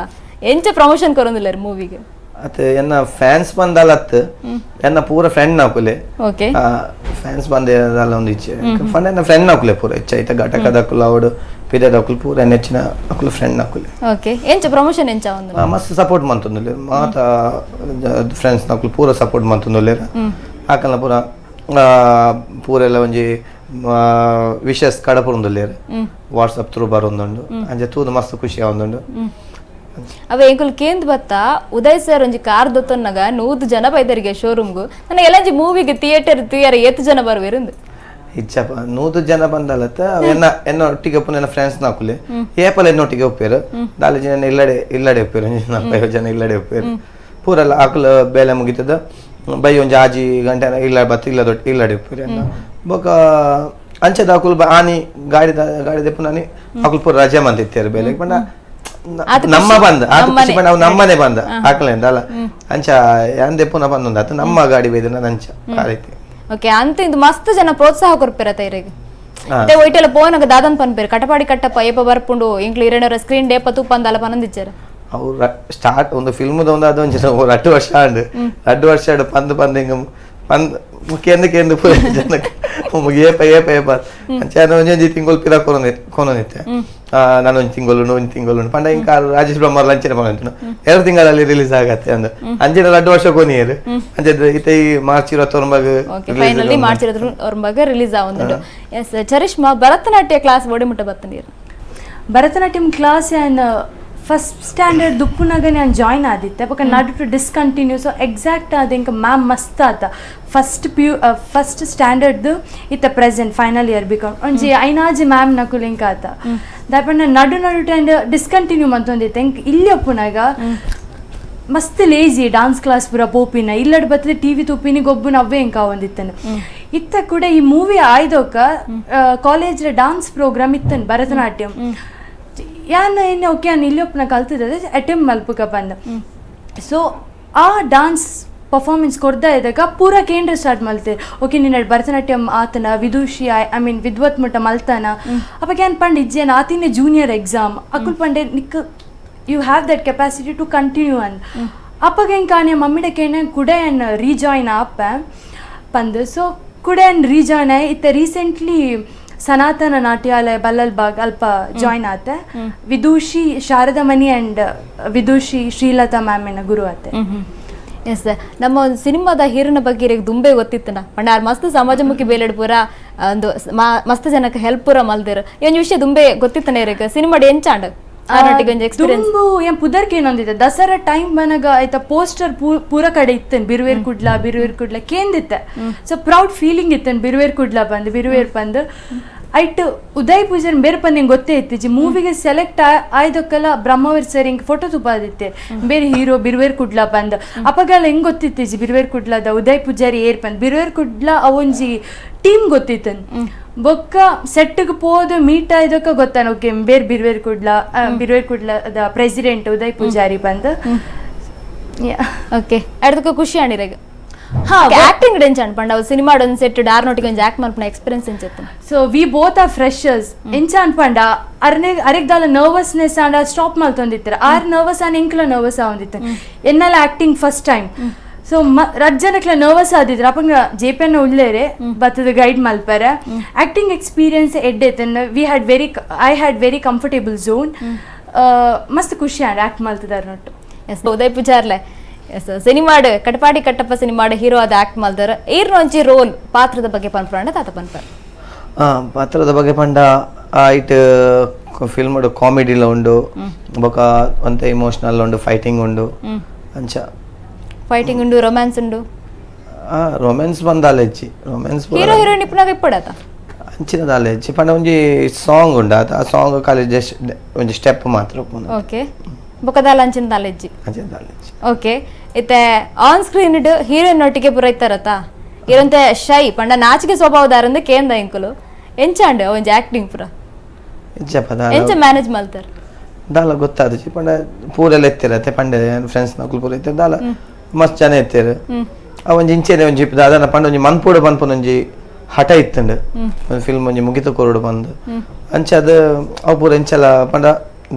ಎಂಚ ಪ್ರಮೋಷನ್ ಕೊರೊಂದುಲ್ಲೆರ್ ಮೂವಿಗೆ ಅತೆ ಎನ್ನ ಫ್ಯಾನ್ಸ್ ಬಂದಲತ್ ಎನ್ನ ಪೂರ ಫ್ರೆಂಡ್ ನಾಕುಲೆ ಓಕೆ ಫ್ಯಾನ್ಸ್ ಬಂದೆ ಅದಲ್ಲ ಒಂದು ಇಚ್ಚೆ ಫಂಡ್ ಎನ್ನ ಫ್ರೆಂಡ್ ನಾಕುಲೆ ಪೂರ ಇಚ್ಚ ಐತ ಘಟಕದಕುಲು ಅವಡು ಪಿದದಕುಲು ಪೂರ ನೆಚ್ಚಿನ ಅಕುಲು ಫ್ರೆಂಡ್ ನಾಕುಲೆ ಓಕೆ ಎಂಚ ಪ್ರಮೋಷನ್ ಎಂಚ ಒಂದು ಮಸ್ತ್ ಸಪೋರ್ಟ್ ಮಂತುಂದುಲ್ಲೆ ಮಾತ ಫ್ರೆಂಡ್ಸ್ ನಾಕುಲು ಪೂರ ಸಪೋರ್ಟ್ ಮಂತುಂದುಲ್ಲೆ ಆಕಲ್ನ ಪೂರ ಪೂರ ಎಲ್ಲ ಒಂಜಿ ವಿಶಸ್ ಕಡಪುರುಂದುಲ್ಲೇರು ವಾಟ್ಸಪ್ ಥ್ರೂ ಬರೊಂದುಂಡು ಅಂಚೆ ತೂದು ಮಸ್ತ್ ಖುಷಿ ಆವೊಂದುಂಡು ಅವ ಎಂಕುಲು ಕೇಂದ್ ಬತ್ತ ಉದಯ್ ಸರ್ ಒಂಜಿ ಕಾರ್ ದೊತ್ತೊನ್ನಗ 100 ಜನ ಬೈದರಿಗೆ ಶೋರೂಮ್ಗು ನನಗೆ ಎಲ್ಲಂಜಿ ಮೂವಿಗೆ ಥಿಯೇಟರ್ ಏತ್ ಜನ ಬರುವೆರುಂದು ಇಚ್ಚಪ್ಪ 100 ಜನ ಬಂದಲತ್ತ ಎನ್ನ ಒಟ್ಟಿಗೆ ಪುನ ಫ್ರೆಂಡ್ಸ್ ನಾಕುಲೆ ಏಪಲ್ ಎನ್ನೊಟ್ಟಿಗೆ ಒಪ್ಪೇರು ದಾಲಿ ಜನ ಇಲ್ಲಡೆ ಒಪ್ಪೇರು 40 ಜನ ಇಲ್ಲಡೆ ಒಪ್ಪೇರು ಪೂರಲ್ಲ ಆಕುಲು ಬೇಲೆ ಮುಗಿತದ ಬೈ ಒಂಜಿ ಆಜಿ ಗಂಟೆ ಇಲ್ಲ ಬತ್ತ ಇಲ್ಲಡೆ ಒಪ್ಪೇರು ಬೊಕ ಅಂಚೆದ ಅಕುಲು ಆನಿ ಗಾಡಿ ದೆಪ್ಪುನಾನಿ ಅಕುಲು ಪೂರ ರಜೆ ಮಂತಿತ್ತೇರು ಬೇಲೆ ಪಂಡ ನಮ್ಮ ಬಂದ ನಾವು ನಮ್ಮನೆ ಬಂದ ಆಕಲಿಂದ ಅಲ್ಲ ಅಂಚ ಅಂದೆ ಪುನಃ ಬಂದ ನಮ್ಮ ಗಾಡಿ ಬೈದ ಅಂಚ ಆ ರೀತಿ ಓಕೆ ಅಂತ ಇದು ಮಸ್ತ್ ಜನ ಪ್ರೋತ್ಸಾಹ ಕೊರ್ಪಿರತ್ತ ಇರಿಗೆ ಅದೇ ಒಯ್ಟೆಲ್ಲ ಪೋನಗ ದಾದನ್ ಪನ್ಪೇರು ಕಟಪಾಡಿ ಕಟ್ಟಪ್ಪ ಏಪ ಬರ್ಪುಂಡು ಇಂಕ್ಲು ಇರೇನರ ಸ್ಕ್ರೀನ್ ಡೇಪ ತೂಪಂದಲ್ಲ ಪನಂದಿಚ್ಚಾರ ಅವ್ರು ಸ್ಟಾರ್ಟ್ ಒಂದು ಫಿಲ್ಮ್ದ ಒಂದು ಅದು ಒಂಚ 2 ವರ್ಷ ಆಂಡ್ 2 ವರ್ಷ ಆಡು ಪಂದ್ ಹಿಂಗ ಕೇಂದ್ರ ಪೂರ ಜನಕ್ಕೆ ಏಪ ಅಂಚೆ ಒಂಜೊಂಜಿ ತಿಂಗಳು ಪಿರ ಕೊನೊಂದಿತ್ತೆ ನಾನೊಂದು ತಿಂಗಳು ಪಂಡ ಇಂಕ ರಾಜೇಶ್ ಬ್ರಹ್ಮ ಲಂಚನೆ ಬಂತು 2 ತಿಂಗಳಲ್ಲಿ ರಿಲೀಸ್ ಆಗತ್ತೆ ಅಂದ ಅಂಚಿನ 2 ವರ್ಷ ಕೊನಿಯರು ಅಂಚೆ ಇತ್ತೆ ಈ ಮಾರ್ಚ್ 29 ಮಾರ್ಚ್ 29 ರಿಲೀಸ್ ಆವೊಂದುಂಡು ಎಸ್ ಚರಿಷ್ಮಾ ಭರತನಾಟ್ಯ ಕ್ಲಾಸ್ ಓಡಿಮುಟ್ಟ ಬತ್ತಂದಿರು Bharatanatyam class and first standard ದುಪ್ಪುನಾಗ ನಾನು ಜಾಯ್ನ್ ಆದಿತ್ತೆ ಬೊಕ ನಡು ಟು ಡಿಸ್ಕಂಟಿನ್ಯೂ ಸೊ ಎಕ್ಸಾಕ್ಟ್ ಅದು ಇಂಕ ಮ್ಯಾಮ್ ಮಸ್ತ್ ಆತ ಫಸ್ಟ್ ಸ್ಟ್ಯಾಂಡರ್ಡ್ದು ಇತ್ತ ಪ್ರೆಸೆಂಟ್ ಫೈನಲ್ ಇಯರ್ ಬಿಕಾಮ್ ಒಂಜಿ ಐನಾಜಿ ಮ್ಯಾಮ್ ನಕುಲು ಇಂಕ ಆತ ದಾಯಪಂಡ ನಡು ಟೈಂಡ್ ಡಿಸ್ಕಂಟಿನ್ಯೂ ಮಂತೊಂದಿತ್ತೆ ಇಂಕ ಇಲ್ಲಿ ಒಪ್ಪುನಾಗ ಮಸ್ತ್ ಲೇಜಿ ಡಾನ್ಸ್ ಕ್ಲಾಸ್ ಪೂರ ಪೋಪಿನ ಇಲ್ಲಡ್ ಬರ್ತದೆ ಟಿವಿ ತುಪ್ಪಿನಿ ಗೊಬ್ಬು ನವ್ವೇ ಇಂಕ ಒಂದಿತ್ತನು ಇತ್ತ ಕೂಡ ಈ ಮೂವಿ ಆಯ್ದೋಕ ಕಾಲೇಜ್ ಡಾನ್ಸ್ ಪ್ರೋಗ್ರಾಮ್ ಇತ್ತನು ಭರತನಾಟ್ಯಂ ಯಾನು ಏನು ಓಕೆ ನಾನು ಇಲ್ಲಿ ಒಪ್ಪನ ಕಲ್ತಿದ್ದೆ ಅಟೆಂಪ್ ಮಲ್ಪಕ ಬಂದ ಸೊ ಆ ಡಾನ್ಸ್ ಪರ್ಫಾರ್ಮೆನ್ಸ್ ಕೊಡ್ತಾ ಇದ್ದಾಗ ಪೂರ ಕೇಂದ್ರ ಸ್ಟಾರ್ಟ್ ಮಲ್ತೇವೆ ಓಕೆ ನಿನ್ನ ಭರತನಾಟ್ಯಂ ಆತನ ವಿದುಷಿ ಐ ಮೀನ್ ವಿದ್ವತ್ ಮುಟ್ಟ ಮಲ್ತಾನ ಅವಾಗ ಏನು ಪಂಡ್ ಇಜ್ಜೇನು ಆತಿನ ಜೂನಿಯರ್ ಎಕ್ಸಾಮ್ ಅಕುಲ್ ಪಂಡೆ ನಿಕ್ you have that capacity to continue ಅಂದ್ ಅಪ್ಪಾಗ ಹೆಂಗೆ ಕಾಣೆ ಮಮ್ಮಿಡಕ್ಕೇನೆ ಕುಡೆ ಆ್ಯಂಡ್ ರೀಜಾಯ್ನ್ ಅಪ್ಪ ಪಂದು ಸೊ ಕುಡೆ ಆ್ಯಂಡ್ ರೀಜಾಯ್ನ್ ಇತ್ತ ರೀಸೆಂಟ್ಲಿ ಸನಾತನ ನಾಟ್ಯಾಲಯ ಬಲ್ಲಲ್ಬಾಗ್ ಅಲ್ಪ ಜಾಯ್ನ್ ಆತೆ ವಿದುಷಿ ಶಾರದಾ ಮನಿ ಆ್ಯಂಡ್ ವಿದುಷಿ ಶ್ರೀಲತಾ ಮ್ಯಾಮಿನ ಗುರು ಆತೆ ಎಸ್ ನಮ್ಮ ಒಂದು ಸಿನಿಮಾದ ಹೀರೋನ ಬಗ್ಗೆ ಇರಿಗೆ ದುಂಬೆ ಗೊತ್ತಿತ್ತನ ಪಂಡ ಮಸ್ತ್ ಸಮಾಜಮುಖಿ ಬೇಲೆಡ್ ಪೂರ ಒಂದು ಮಸ್ತ್ ಜನಕ್ಕೆ ಹೆಲ್ಪ್ ಪೂರ ಮಲ್ದೇರು ಈ ಒಂದು ವಿಷಯ ದುಂಬೆ ಗೊತ್ತಿತ್ತನೆ ಇರಿಗೆ ಸಿನಿಮಾಡ್ ಎಂಚಾಂಡ್ ತುಂಬು ಏನ್ ಪುದರ್ಕೆ ಏನೊಂದಿದೆ ದಸರಾ ಟೈಮ್ ಬನಗ ಆಯ್ತ ಪೋಸ್ಟರ್ ಪೂರ ಕಡೆ ಇತ್ತೇನೆ ಬಿರುವೇರ್ ಕುಡ್ಲ ಕೇಂದಿತ್ತೆ ಸೊ ಪ್ರೌಡ್ ಫೀಲಿಂಗ್ ಇತ್ತೇನೆ ಬಿರುವೇರ್ ಬಂದು ಐಟ್ ಉದಯ್ ಪೂಜಾರ್ ಬೇರೆ ಪಂದ್ ಗೊತ್ತೇ ಇತ್ತೀಜಿ ಮೂವಿಗೆ ಸೆಲೆಕ್ಟ್ ಆಯ್ದಕ್ಕೆಲ್ಲ ಬ್ರಹ್ಮವೀರ್ ಸರ್ ಹಿಂಗೆ ಫೋಟೋ ತುಪಾದಿತ್ತೆ ಬೇರೆ ಹೀರೋ ಬಿರುವೇರ್ ಕುಡ್ಲ ಬಂದ್ ಅಪ್ಪಗೆಲ್ಲ ಹೆಂಗ್ ಗೊತ್ತಿತ್ತೀಜಿ ಬಿರುವೇರ್ ಕುಡ್ಲದ ಉದಯ್ ಪೂಜಾರಿ ಏರ್ ಬಂದ್ ಬಿರುವೇರ್ ಕುಡ್ಲ ಅವೊಂಜಿ ಟೀಮ್ ಗೊತ್ತಿತ್ತನ್ ಬೊಕ್ಕ ಸೆಟ್ಗೆ ಪೋದು ಮೀಟ್ ಆಯ್ದಕ್ಕ ಗೊತ್ತಾನ ಓಕೆ ಬೇರೆ ಬಿರುವೇರ್ ಕುಡ್ಲದ ಪ್ರೆಸಿಡೆಂಟ್ ಉದಯ್ ಪೂಜಾರಿ ಬಂದ್ ಓಕೆ ಅದಕ್ಕೆ ಖುಷಿ ಆಣಿರಾಗ ಆಕ್ಟಿಂಗ್ ಡೆಂಚ್ ಅನ್ಪಂಡ ಅವು ಸಿನಿಮಾ ಒಂದು ಸೆಟ್ ಡಾರ್ನೊಟ್ಟಿಗೆ ಒಂದು ಆಕ್ಟ್ ಮಾಡ್ಪಣ ಎಕ್ಸ್ಪೀರಿಯನ್ಸ್ ಎಂಚತ್ತು. So we both are freshers ಎಂಚ ಅನ್ಪಂಡ ಅರೆಗ್ದಾಲ ನರ್ವಸ್ನೆಸ್ ಆಂಡ ಸ್ಟಾಪ್ ಮಲ್ತೊಂದಿತ್ತರ ಆರ್ ನರ್ವಸ್ ಆನ್ ಎಂಕ್ಲ ನರ್ವಸ್ ಆವಂದಿತ್ತು ಎನ್ನೆಲ್ಲ ಆಕ್ಟಿಂಗ್ ಫಸ್ಟ್ ಟೈಮ್. ಸೊ ರಜ್ಜನಕ್ಲ ನರ್ವಸ್ ಆದಿದ್ರು ಅಪ್ಪಂಗ ಜೆಪಿಯನ್ನ ಉಳ್ಳೇರೆ ಬತ್ತದ ಗೈಡ್ ಮಲ್ಪರ ಆಕ್ಟಿಂಗ್ ಎಕ್ಸ್ಪೀರಿಯನ್ಸ್ ಎಡ್ಡೆತ್ತನ್ನ I had very comfortable zone. ಮಸ್ತ್ ಖುಷಿ ಆಂಡ್ ಆಕ್ಟ್ ಮಲ್ತದಾರ ನೋಟ್ಟು. ಎಸ್ ಉದಯ್ ಪೂಜಾರ್ಲೆ ಎಸ್ ಸಿನಿಮಾಡ್ ಕಟಪಾಡಿ ಕಟ್ಟಪ್ಪ ಸಿನಿಮಾಡ್ ಹೀರೋ ಆದ ಆಕ್ಟ್ ಮಲ್ದಾರ ಈರ್ನ ಒಂಚಿ ರೋಲ್ ಪಾತ್ರದ ಬಗ್ಗೆ ಪನ್ಪಂಡ ತಾತ ಪನ್ಪರ್. ಪಾತ್ರದ ಬಗ್ಗೆ ಪಂಡ ಐಟ್ ಫಿಲ್ಮ್ ಕಾಮಿಡಿಲ ಉಂಡು ಬೊಕ ಒಂತೆ ಇಮೋಷನಲ್ ಉಂಡು ಫೈಟಿಂಗ್ ಉಂಡು ಅಂಚ ಫೈಟಿಂಗ್ ಉಂಡು ರೊಮ್ಯಾನ್ಸ್ ಉಂಡು. ರೊಮ್ಯಾನ್ಸ್ ಬಂದಾಲೆ ಹೆಚ್ಚಿ ರೊಮ್ಯಾನ್ಸ್ ಹೀರೋ ಹೀರೋಯಿನ್ ಇಪ್ಪನಾಗ ಇಪ್ಪಡಾತ ಅಂಚಿನ ದಾಲೆ ಹೆಚ್ಚಿ ಪಂಡ ಒಂಜಿ ಸಾಂಗ್ ಉಂಡು ಆತ ಆ ಸಾಂಗ್ ಖಾಲಿ ಜಸ್ಟ್ ಒಂಜಿ ಸ್ಟೆಪ್ ಮಾತ್ರ. ಓಕೆ ಬೊಕದಾಲ ಅಂಚಿನ ದಾಲೆಜ್ಜಿ. ಅಂಚಿನ ದಾಲೆ ಹೆಚ್ಚಿ ಓಕೆ ಇತ್ತೆ ಆನ್ ಸ್ಕ್ರೀನ್ ಹೀರೋಯಿನ್ ಒಟ್ಟಿಗೆ ಪುರೈತಾರತ ಇರಂತೆ ಶೈ ಪಂಡ ನಾಚಿಕೆ ಸ್ವಭಾವದಾರಂದ ಕೇಂದ ಇಂಕುಲು ಎಂಚಾಂಡ್ ಒಂಜಿ ಆಕ್ಟಿಂಗ್ ಪುರ ಎಂಚ ಮ್ಯಾನೇಜ್ ಮಲ್ತಾರ ದಾಲ ಗೊತ್ತಾದ ಪಂಡ ಪೂರೆಲ್ಲ ಎತ್ತಿರತ್ತೆ ಪಂಡೆ ಫ್ರೆಂಡ್ಸ್ ನಕುಲು ಪೂರ ಎತ್ತಿರ ದಾಲ ಮಸ್ತ್ ಜನ ಎತ್ತಿರು ಅವ ಒಂಜಿ ಇಂಚೆನೆ ಒಂಜಿ ದಾದನ ಪಂಡ ಒಂಜಿ ಮನ್ಪೂಡ ಪನ್ಪುನ ಒಂಜಿ ಹಠ ಇತ್ತಂಡು ಒಂದು ಫಿಲ್ಮ್ ಒಂಜಿ ಮುಗಿತು ಕೊರಡು ಬಂದು ಅಂಚ ಅದು ಅವು ಪೂರ ಎಂಚಲ ಪಂಡ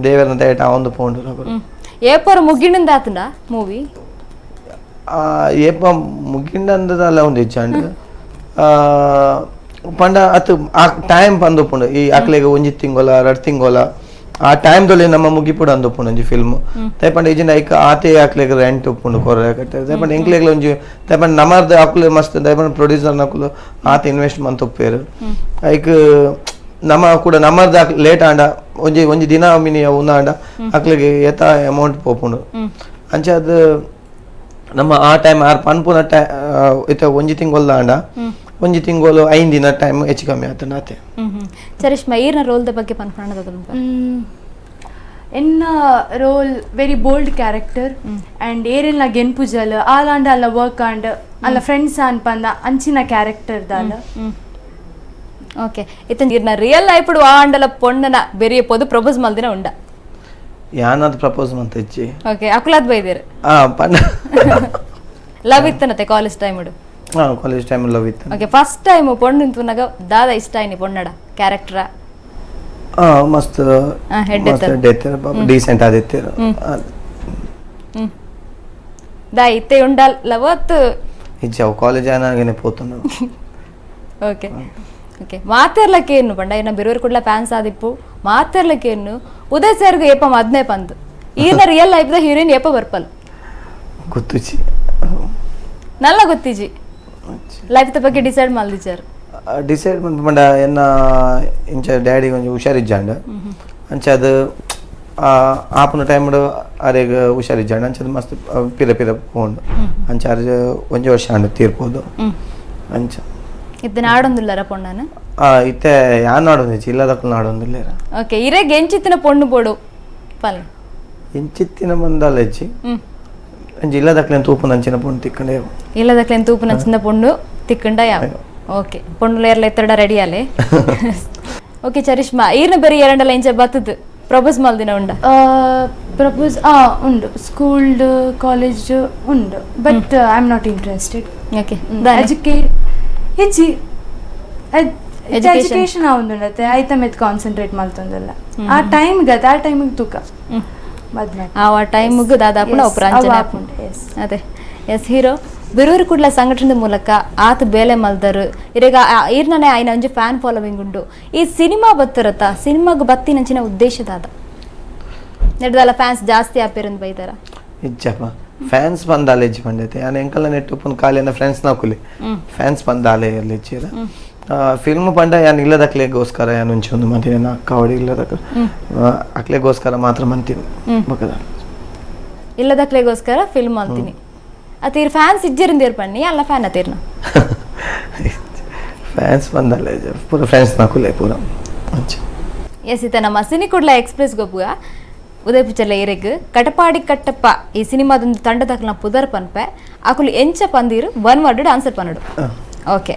ದೇವರನ ದಯಟ ಅವಂದು ಪೋಂಡು ಏಪರ ಮುಗಿಂಡ ಆತಂಡ ಮೂವಿ ಏಪ ಮುಗಿಂಡಂದಲ್ಲ ಒಂದು ಇಚ್ಚಾಂಡು ಪಂಡ ಅತ್ತು ಆ ಟೈಮ್ ಪಂದುಪುಂಡು ಈ ಅಕ್ಲೆಗೆ ಒಂಜಿ ತಿಂಗೋಲ 2 ತಿಂಗೋಲ ಆ ಟೈಮ್ ದೊಲೆ ನಮ್ಮ ಮುಗಿಪುಡು ಅಂದುಪುಂಡು ಒಂಜಿ ಫಿಲ್ಮ್ ತೈಪಂಡ ಈಜಿನ ಐಕ ಆತೆ ಅಕ್ಲೆಗೆ ರೆಂಟ್ ಉಪ್ಪುಂಡು ಕೊರ ಕಟ್ಟೆ ತೈಪಂಡ ಎಂಕ್ಲೆಗ್ಲ ಒಂಜಿ ತೈಪಂಡ ನಮರ್ದ ಅಕ್ಲೆ ಮಸ್ತ್ ತೈಪಂಡ ಪ್ರೊಡ್ಯೂಸರ್ ನಕುಲು ಆತ ಇನ್ವೆಸ್ಟ್ ಮಂತುಪ್ಪೇರು ಐಕ್ ನಮ್ಮ ಕೂಡ ನಮ್ಮರ್ದ ಲೇಟ್ ಆಂಡ ಒಂಜಿ ದಿನ ಮಿನಿ ಉಂದಾಂಡ ಅಕ್ಲೆಗೆ ಏತ ಅಮೌಂಟ್ ಪೋಪುಂಡು ಅಂಚ ಅದು ನಮ್ಮ ಆ ಟೈಮ್ ಆರ್ ಪನ್ಪುನ ಇತ ಒಂಜಿ ತಿಂಗೊಲ್ದ ಆಂಡ ಒಂಜಿ ತಿಂಗೋಲು 5 ದಿನ ಟೈಮ್ ಹೆಚ್ಚು ಕಮ್ಮಿ ಆತಂಡ ಆತೆ. ಚರಿಷ್ಮಾ ಈರ್ನ ರೋಲ್ದ ಬಗ್ಗೆ ಪನ್ಪಣ್ಣದ ಎನ್ನ role very bold character and ಏರೆಲ್ಲ ಗೆನ್ಪುಜಲ್ ಆಲಾಂಡ ಅಲ್ಲ ವರ್ಕ್ ಆಂಡ್ ಅಲ್ಲ ಫ್ರೆಂಡ್ಸ್ ಅನ್ಪಂದ ಅಂಚಿನ ಕ್ಯಾರೆಕ್ಟರ್ ದಾಲ. ಓಕೆ ಇತ್ತ ಈರ್ನ ರಿಯಲ್ ಲೈಫ್ ಆಂಡಲ ಪೊಣ್ಣನ ಬೆರಿಯ ಪೋದು ಪ್ರಪೋಸ್ ಮಲ್ದಿನ ಉಂಡ ಯಾನದು ಪ್ರಪೋಸ್ ಮಂತ ಇಚ್ಚಿ ಓಕೆ ಅಕುಲಾದ್ ಬೈದೇರು ಪಂಡ ಲವ್ ಇತ್ತನತೆ ಕಾಲೇಜ್ ಟೈಮ್ ಉಡು ಕಾಲೇಜ್ ಟೈಮ್ ಲವ್ ಇತ್ತು. ಓಕೆ ಫಸ್ಟ್ ಟೈಮ್ ಪೊಣ್ಣು ತುನಗ ದಾದ ಇಷ್ಟ ಆಯ್ನಿ ಪೊಣ್ಣಡ ಕ್ಯಾರೆಕ್ಟರ್ ಮಸ್ತ್ ಹೆಡ್ ಡೀಸೆಂಟ್ ಆದಿತ್ತೀರ ದಾ ಇತ್ತೆ ಉಂಡಲ್ ಲವತ್ ಇಜ್ಜ ಕಾಲೇಜ್ ಆನಾಗೇನೆ ಪೋತನು. ಓಕೆ ಓಕೆ ಮಾತೆರ್ಲಕ್ಕೇನು ಪಂಡ ಇನ್ನ ಬಿರುವರು ಕುಡ್ಲ ಫ್ಯಾನ್ಸ್ ಆದಿಪ್ಪು ಮಾತೆರ್ಲಕ್ಕೇನು ಉದಯ್ ಸರ್ಗು ಏಪ ಮದ್ನೆ ಪಂದು ಈರ್ನ ರಿಯಲ್ ಲೈಫ್ ದ ಹೀರೋಯಿನ್ ಏಪ ಬರ್ಪಲ್ ಗೊತ್ತುಚಿ ನಲ್ಲ ಗೊತ್ತಿಜಿ ಲೈಫ್ ದ ಬಗ್ಗೆ ಡಿಸೈಡ್ ಮಲ್ದಿಚಾರ್ ಡಿಸೈಡ್ ಪಂಡ ಎನ್ನ ಇಂಚ ಡ್ಯಾಡಿ ಒಂಜಿ ಹುಷಾರಿಜ್ಜಾಂಡ ಅಂಚ ಅದು ಆಪುನ ಟೈಮ್ ಅರೆಗ ಹುಷಾರಿಜ್ಜಾಂಡ ಅಂಚ ಮಸ್ತ್ ಪಿರ ಪೋಂಡು ಅಂಚ ಅರ್ಜ ಒಂಜಿ ವರ್ಷ ಆಂಡ ತೀರ್ಪೋದು ಅಂಚ ಇದ್ದನ ಆಡೊಂದಿಲ್ಲರ ಪೊಣ್ಣನ ಇತ್ತೆ ಯಾನ್ ಆಡೊಂದಿಚ್ಚಿ ಇಲ್ಲದಕ್ಕೂ ಆಡೊಂದಿಲ್ಲೇರ. ಓಕೆ ಇರೆಗ್ ಎಂಚಿತ್ತಿನ ಪೊಣ್ಣು ಬೋಡು ಪಲ್ ಎಂಚಿತ್ತಿನ ಬಂದಲ್ಲ ಹೆಚ್ಚಿ ಅಂಚ ಇಲ್ಲದಕ್ಲೇನ್ ತೂಪು ನಂಚಿನ ಪೊಣ್ಣು ತಿಕ್ಕಂಡೆ ಇಲ್ಲದಕ್ಲೇನ್ ತೂಪು ನಂಚಿನ ಪೊಣ್ಣು ತಿಕ್ಕಂಡ ಯಾವ. ಓಕೆ ಪೊಣ್ಣು ಏರ್ಲ ಎತ್ತಡ ರೆಡಿ ಅಲೆ. ಓಕೆ ಚರಿಷ್ಮಾ ಈರ್ನ ಬರೀ ಎರಡಲ್ಲ ಇಂಚ ಬತ್ತದು ಪ್ರಪೋಸ್ ಮಲ್ದಿನ ಉಂಡ ಪ್ರಪೋಸ್ ಉಂಡು ಸ್ಕೂಲ್ಡ್ ಕಾಲೇಜ್ ಉಂಡು but I am not interested. Okay ಹೆಚ್ಚಿ ಎಜುಕೇಶನ್ ಆವೊಂದುಂಡತೆ ಐತ ಮೆತ್ ಕಾನ್ಸಂಟ್ರೇಟ್ ಮಲ್ತೊಂದಲ್ಲ ಆ ಟೈಮ್ ಗದ ಆ ಟೈಮಿಗೆ ತೂಕ ಮದ್ಮೆ ಆ ಟೈಮಿಗೆ ದಾದಾಪುಣ ಉಪರಾಂಚನೆ ಅದೇ ಎಸ್ ಹೀರೋ ಬಿರೂರು ಕುಡ್ಲ ಸಂಘಟನೆ ಮೂಲಕ ಆತ ಬೇಲೆ ಮಲ್ದರು ಇರೆಗ ಈರ್ನೇ ಆಯ್ನ ಒಂಜಿ ಫ್ಯಾನ್ ಫಾಲೋವಿಂಗ್ ಉಂಡು ಈ ಸಿನಿಮಾ ಬತ್ತಿರತ್ತ ಸಿನಿಮಾಗ ಬತ್ತಿನಂಚಿನ ಉದ್ದೇಶದಾದ ನೆಡ್ದಲ್ಲ ಫ್ಯಾನ್ಸ್ ಜಾಸ್ತಿ ಆಪೇರಂದ್ ಬೈತಾರ ಇಜ್ಜಪ್ಪ ಫ್ಯಾನ್ಸ್ ಬಂದಾಲೆ ಇಜ್ಜಿ ಬಂದೈತೆ ನಾನು ಎಂಕಲ್ಲ ನೆಟ್ಟು ಉಪ್ಪನ ಕಾಲಿನ ಫ್ರೆಂಡ್ಸ್ ನಾಕುಲಿ ಫ್ಯಾನ್ಸ್ ಬಂದಾಲೆ ಅಲ್ಲಿ ಇಚ್ಚಿರ ಫಿಲ್ಮ್ ಪಂಡ ಯಾನ್ ಇಲ್ಲದಕ್ಲೆಗೋಸ್ಕರ ಯಾನ್ ಉಂಚಿ ಒಂದು ಮಂತೀನಿ ನಾನು ಅಕ್ಕ ಹೊಡಿ ಇಲ್ಲದಕ್ಕ ಅಕ್ಲೆಗೋಸ್ಕರ ಮಾತ್ರ ಮಂತೀನಿ ಬಕದ ಇಲ್ಲದಕ್ಲೆಗೋಸ್ಕರ ಫಿಲ್ಮ್ ಅಂತೀನಿ ಅತೀರ್ ಫ್ಯಾನ್ಸ್ ಇಜ್ಜಿರಿಂದೇರ್ ಪಣ್ಣಿ ಅಲ್ಲ ಫ್ಯಾನ್ ಅತೀರ್ನ ಫ್ಯಾನ್ಸ್ ಬಂದಾಲೆ ಪೂರ ಫ್ರೆಂಡ್ಸ್ ನಾಕುಲೆ ಪೂರ ಅಂಚ ಎಸ್ ಇತ ನಮ್ಮ ಸಿನಿ ಕುಡ್ಲ ಎಕ್ಸ್ಪ್ರೆಸ್ ಗೊಬ್ಬುಗ ಉದಯ್ ಪಿಚ್ಚರ್ಲ ಏರೆಗ್ ಕಟಪಾಡಿ ಕಟ್ಟಪ್ಪ ಈ ಸಿನಿಮಾದೊಂದು ತಂಡದಕ್ಲ ಪುದರ್ ಪನ್ಪೆ ಅಕುಲು ಎಂಚ ಪಂದೀರು ಒನ್ ವರ್ಡ್ ಆನ್ಸರ್ ಪನ್ನಡು. ಓಕೆ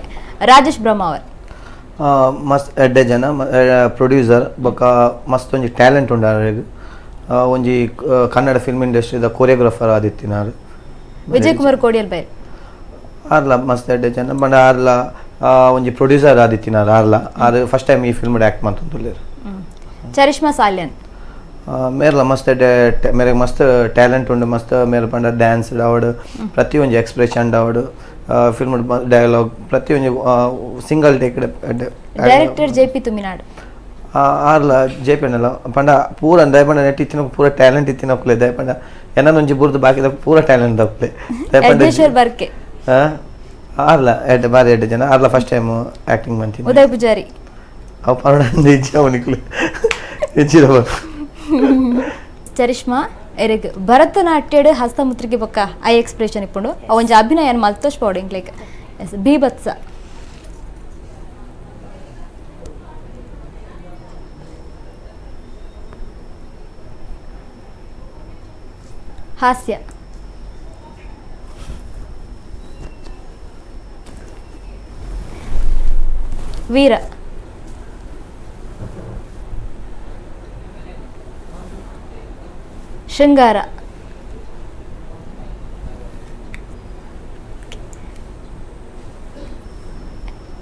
ರಾಜೇಶ್ ಬ್ರಹ್ಮ ಅವರ್ ಮಸ್ತ್ ಎಡ್ಡೆ ಜನ ಪ್ರೊಡ್ಯೂಸರ್ ಬೊಕ ಮಸ್ತ್ ಒಂಜಿ ಟ್ಯಾಲೆಂಟ್ ಉಂಡು ಅವ್ರಿಗೆ ಒಂಜಿ ಕನ್ನಡ ಫಿಲ್ಮ್ ಇಂಡಸ್ಟ್ರಿದ ಕೊರಿಯೋಗ್ರಾಫರ್ ಆದಿತ್ತಿನಾರು ವಿಜಯ್ ಕುಮಾರ್ ಕೋಡಿಯಲ್ ಬೈರ್ ಆರ್ಲ ಮಸ್ತ್ ಎಡ್ಡೆ ಜನ ಬಂಡ ಆರ್ಲ ಒಂಜಿ ಪ್ರೊಡ್ಯೂಸರ್ ಆದಿತ್ತಿನಾರ ಆರ್ಲ ಆರ್ ಫಸ್ಟ್ ಟೈಮ್ ಈ ಫಿಲ್ಮ್ ಆ್ಯಕ್ಟ್ ಮಾಡ್ತಂತುಲ್ಲೇರು. ಚರಿಷ್ಮಾ ಸಾಲ್ಯನ್ ಮೇರ್ಲ ಮಸ್ತ್ ಎಡ್ಡೆ ಮೇರೆಗೆ ಮಸ್ತ್ ಟ್ಯಾಲೆಂಟ್ ಉಂಡು ಮಸ್ತ್ ಮೇರೆ ಪಂಡ ಡ್ಯಾನ್ಸ್ ಆವಡು ಪ್ರತಿಯೊಂದು ಎಕ್ಸ್ಪ್ರೆಷನ್ ಆವಡು ಫಿಲ್ಮ್ ಡೈಲಾಗ್ ಪ್ರತಿಯೊಂದು single take director J P. Thuminad ಆರ್ಲ ಜೇಪೆನಲ್ಲ ಪಂಡ ಪೂರ ದಯಪಂಡ ನೆಟ್ ಇತ್ತಿನ ಪೂರ ಟ್ಯಾಲೆಂಟ್ ಇತ್ತಿನ ಒಕ್ಲೆ ದಯಪಂಡ ಏನೊಂಜಿ ಬುರ್ದು ಬಾಕಿ ಪೂರ ಟ್ಯಾಲೆಂಟ್ ಒಕ್ಲೆ ಯಜ್ಞೇಶ್ವರ್ ಬರ್ಕೆ ಆರ್ಲ ಎಡ್ಡೆ ಬಾರಿ ಎಡ್ಡೆ ಜನ ಆರ್ಲ ಫಸ್ಟ್ ಟೈಮ್ ಆಕ್ಟಿಂಗ್ ಮಾಡ್ತೀನಿ. ಉದಯ್ ಪೂಜಾರಿ ಅವು ಪರಡ ಇಜ್ಜ ಅವನಿಕ್ಲೆ ಇಜ್ಜಿರ ಚರಿಷ್ಮಾ ಎರೆಗ್ ಭರತನಾಟ್ಯಡ್ ಹಸ್ತಮುದ್ರಿಗೆ ಬೊಕ್ಕ ಐ ಎಕ್ಸ್ಪ್ರೆಷನ್ ಇಪ್ಪುಂಡು ಅವೊಂಜಿ ಅಭಿನಯ ಮಲ್ತೋಷ್ ಪೌಡಿಂಗ್ ಲೈಕ್ ಬೀಭತ್ಸ. ಹಾಸ್ಯ ವೀರ ಶೃಂಗಾರ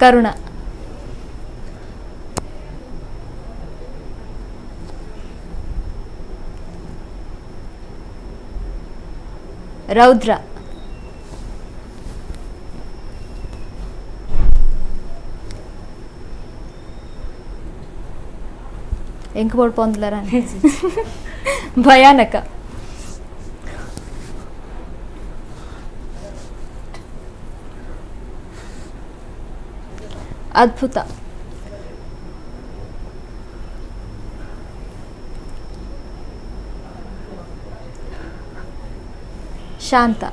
ಕರುಣ ರೌದ್ರ ಎಂಕ್ ಬೋಡ್ ಪೊಂದ್ಲರ ಭಯಾನಕ ಅದ್ಭುತ ಶಾಂತ